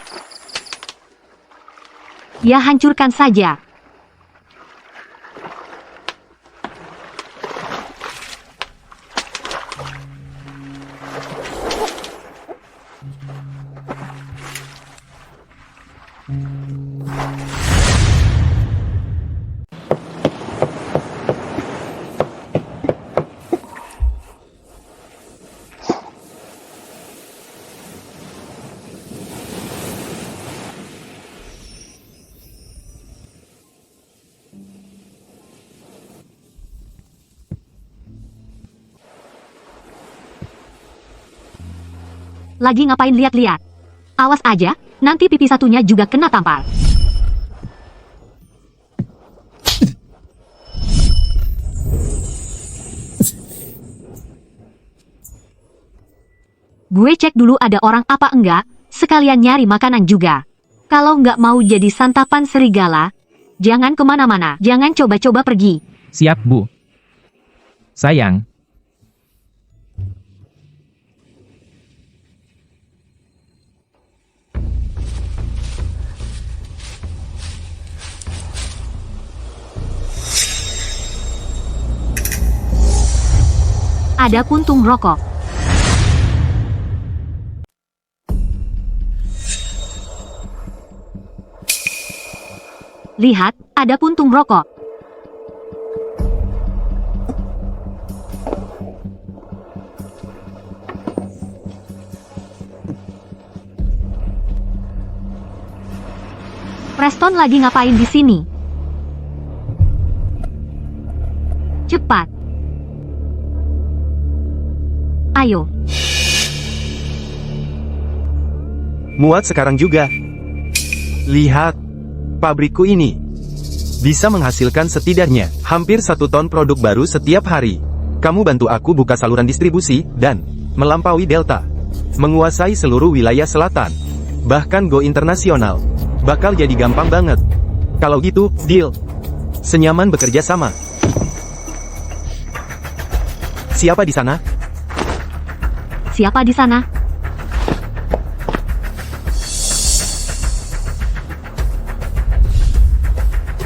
ya hancurkan saja. Lagi ngapain lihat-lihat? Awas aja, nanti pipi satunya juga kena tampar. Gue cek dulu ada orang apa enggak, sekalian nyari makanan juga. Kalau nggak mau jadi santapan serigala, jangan kemana-mana, jangan coba-coba pergi. Siap, Bu. Sayang. Ada puntung rokok. Lihat, ada puntung rokok. Preston lagi ngapain di sini? Cepat. Ayo. Muat sekarang juga. Lihat. Pabrikku ini bisa menghasilkan setidaknya hampir 1 ton produk baru setiap hari. Kamu bantu aku buka saluran distribusi dan melampaui Delta. Menguasai seluruh wilayah selatan. Bahkan go internasional. Bakal jadi gampang banget. Kalau gitu, deal. Senyaman bekerja sama. Siapa di sana? Siapa di sana?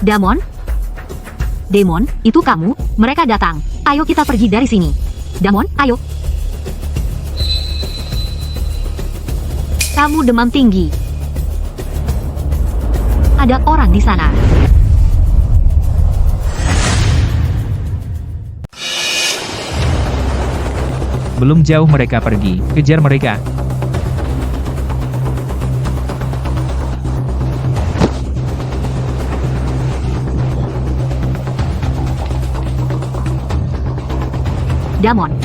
Damon? Demon, itu kamu? Mereka datang. Ayo kita pergi dari sini. Damon, ayo. Kamu demam tinggi. Ada orang di sana. Belum jauh mereka pergi. Kejar mereka. Damon,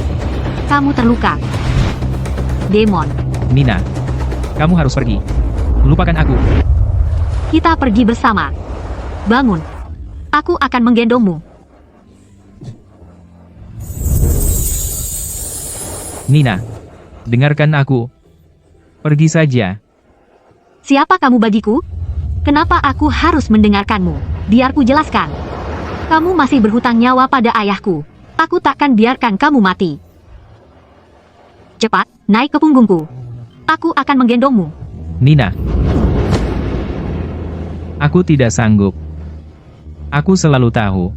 kamu terluka. Demon, Nina, kamu harus pergi. Lupakan aku. kita pergi bersama. Bangun. Aku akan menggendongmu. Nina, dengarkan aku. Pergi saja. Siapa kamu bagiku? Kenapa aku harus mendengarkanmu? Biar ku jelaskan. Kamu masih berhutang nyawa pada ayahku. Aku takkan biarkan kamu mati. Cepat, naik ke punggungku. Aku akan menggendongmu. Nina. Aku tidak sanggup. Aku selalu tahu.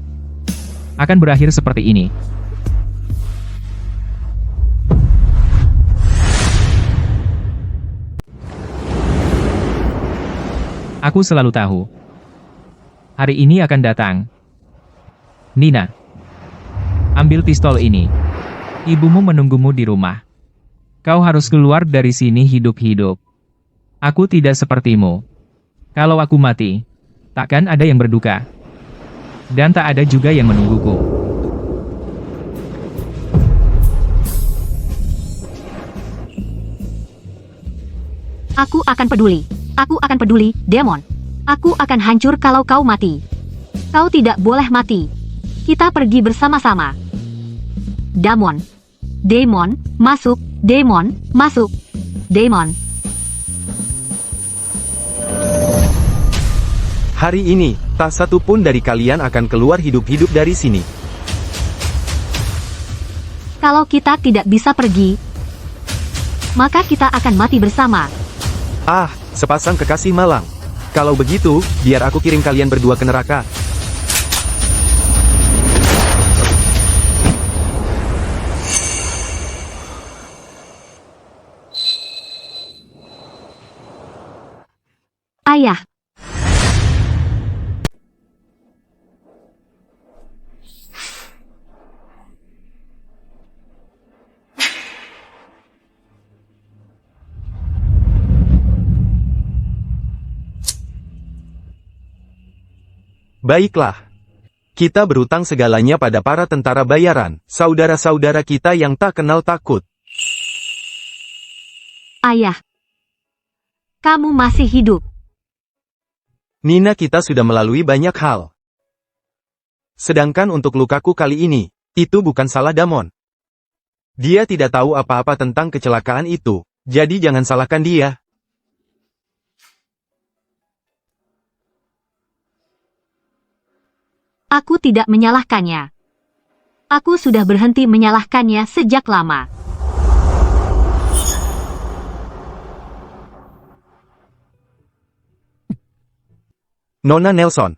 Akan berakhir seperti ini. Aku selalu tahu. Hari ini akan datang. Nina. Ambil pistol ini. Ibumu menunggumu di rumah. Kau harus keluar dari sini hidup-hidup. Aku tidak sepertimu. Kalau aku mati, takkan ada yang berduka. Dan tak ada juga yang menungguku. Aku akan peduli. Aku akan peduli, Demon. Aku akan hancur kalau kau mati. Kau tidak boleh mati. Kita pergi bersama-sama. Damon. Demon, masuk. Demon, masuk. Demon. Hari ini, tak satu pun dari kalian akan keluar hidup-hidup dari sini. Kalau kita tidak bisa pergi, maka kita akan mati bersama. Ah, sepasang kekasih malang. Kalau begitu, biar aku kirim kalian berdua ke neraka. Ayah. Baiklah. Kita berutang segalanya pada para tentara bayaran, saudara-saudara kita yang tak kenal takut. Ayah. Kamu masih hidup. Nina, kita sudah melalui banyak hal. Sedangkan untuk lukaku kali ini, itu bukan salah Damon. Dia tidak tahu apa-apa tentang kecelakaan itu, jadi jangan salahkan dia. Aku tidak menyalahkannya. Aku sudah berhenti menyalahkannya sejak lama. Nona Nelson.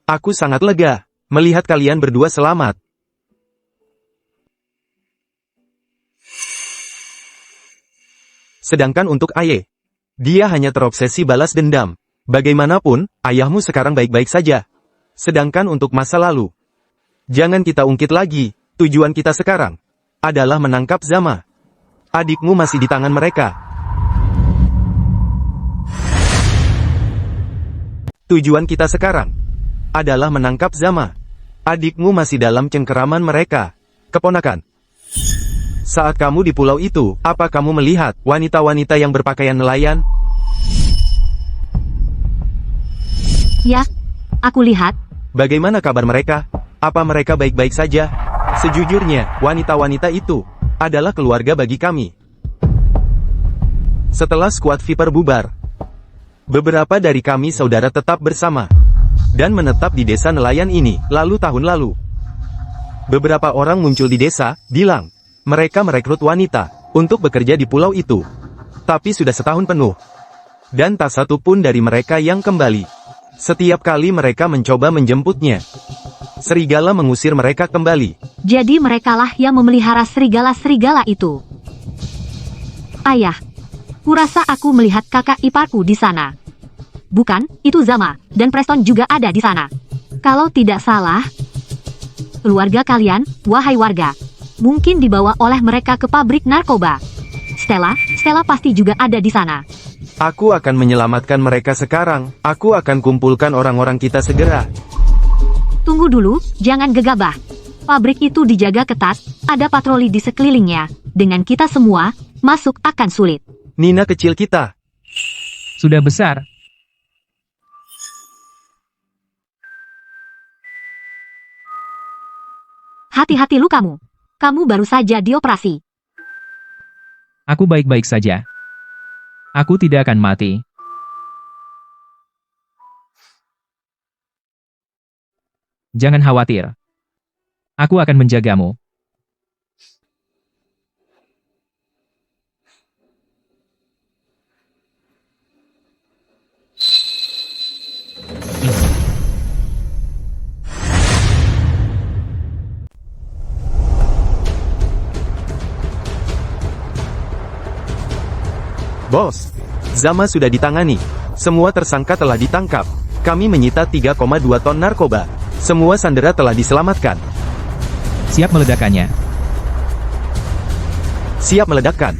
Aku sangat lega melihat kalian berdua selamat. Sedangkan untuk Aye, dia hanya terobsesi balas dendam. Bagaimanapun, ayahmu sekarang baik-baik saja. Sedangkan untuk masa lalu, jangan kita ungkit lagi. Tujuan kita sekarang adalah menangkap Zama. Adikmu masih di tangan mereka. Tujuan kita sekarang adalah menangkap Zama. Adikmu masih dalam cengkeraman mereka. Keponakan. Saat kamu di pulau itu, apa kamu melihat wanita-wanita yang berpakaian nelayan? Ya, aku lihat. Bagaimana kabar mereka? Apa mereka baik-baik saja? Sejujurnya, wanita-wanita itu adalah keluarga bagi kami. Setelah skuad Viper bubar, beberapa dari kami saudara tetap bersama dan menetap di desa nelayan ini. Lalu tahun lalu, beberapa orang muncul di desa, bilang mereka merekrut wanita untuk bekerja di pulau itu. Tapi sudah setahun penuh, dan tak satu pun dari mereka yang kembali. Setiap kali mereka mencoba menjemputnya, serigala mengusir mereka kembali. Jadi merekalah yang memelihara serigala-serigala itu. Ayah, kurasa aku melihat kakak iparku di sana. Bukan, itu Zama, dan Preston juga ada di sana. Kalau tidak salah, keluarga kalian, wahai warga, mungkin dibawa oleh mereka ke pabrik narkoba. Stella pasti juga ada di sana. Aku akan menyelamatkan mereka sekarang. Aku akan kumpulkan orang-orang kita segera. Tunggu dulu, jangan gegabah. Pabrik itu dijaga ketat, ada patroli di sekelilingnya. Dengan kita semua, masuk akan sulit. Nina kecil kita. Sudah besar. Hati-hati lu kamu. Kamu baru saja dioperasi. Aku baik-baik saja. Aku tidak akan mati. Jangan khawatir. Aku akan menjagamu. Bos, Zama sudah ditangani. Semua tersangka telah ditangkap. Kami menyita 3,2 ton narkoba. Semua sandera telah diselamatkan. Siap meledakannya. Siap meledakkan.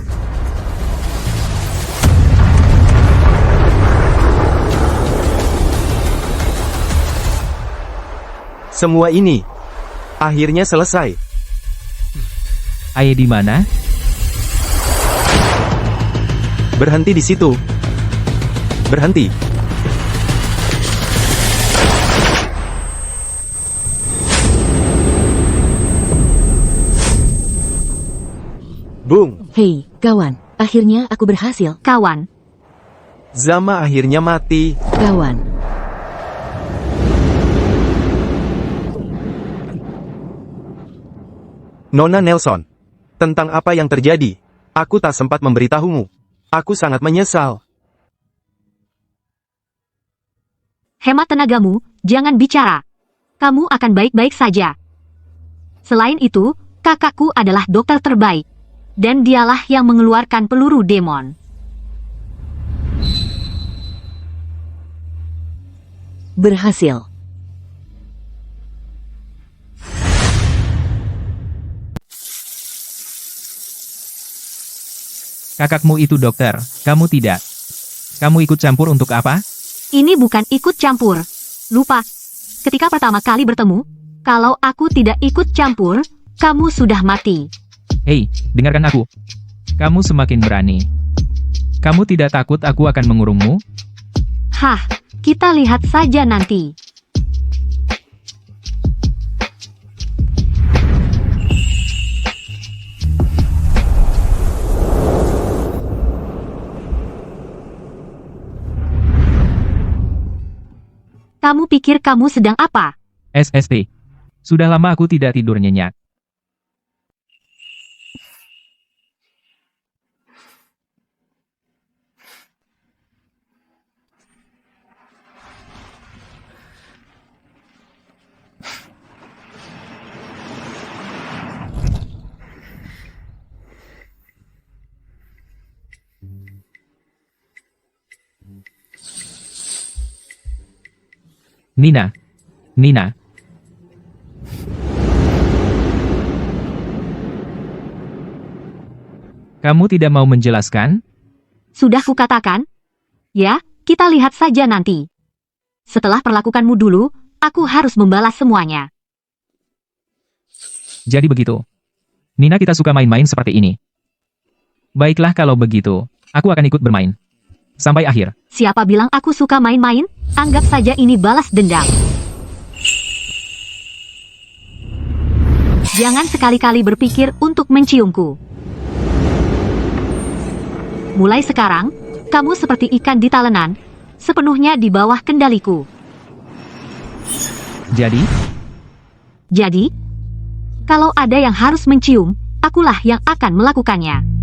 Semua ini akhirnya selesai. Aye di mana? Berhenti di situ. Berhenti. Bung, Hei, kawan, akhirnya aku berhasil. Kawan, Zama akhirnya mati. Kawan, Nona Nelson, tentang apa yang terjadi? Aku tak sempat memberitahumu. Aku sangat menyesal. hemat tenagamu, jangan bicara. Kamu akan baik-baik saja. Selain itu, kakakku adalah dokter terbaik. Dan dialah yang mengeluarkan peluru demon. berhasil. Kakakmu itu dokter, kamu tidak. Kamu ikut campur untuk apa? Ini bukan ikut campur. Lupa. Ketika pertama kali bertemu, kalau aku tidak ikut campur, kamu sudah mati. Hei, dengarkan aku. Kamu semakin berani. Kamu tidak takut aku akan mengurungmu? Hah, kita lihat saja nanti. Kamu pikir kamu sedang apa? SST. Sudah lama aku tidak tidur nyenyak. Nina. Nina. Kamu tidak mau menjelaskan? Sudah kukatakan? Ya, kita lihat saja nanti. Setelah perlakukanmu dulu, aku harus membalas semuanya. Jadi begitu. Nina, kita suka main-main seperti ini. Baiklah kalau begitu, aku akan ikut bermain. Sampai akhir. Siapa bilang aku suka main-main? Anggap saja ini balas dendam. Jangan sekali-kali berpikir untuk menciumku. Mulai sekarang, kamu seperti ikan di talenan, sepenuhnya di bawah kendaliku. Jadi, Kalau ada yang harus mencium, akulah yang akan melakukannya.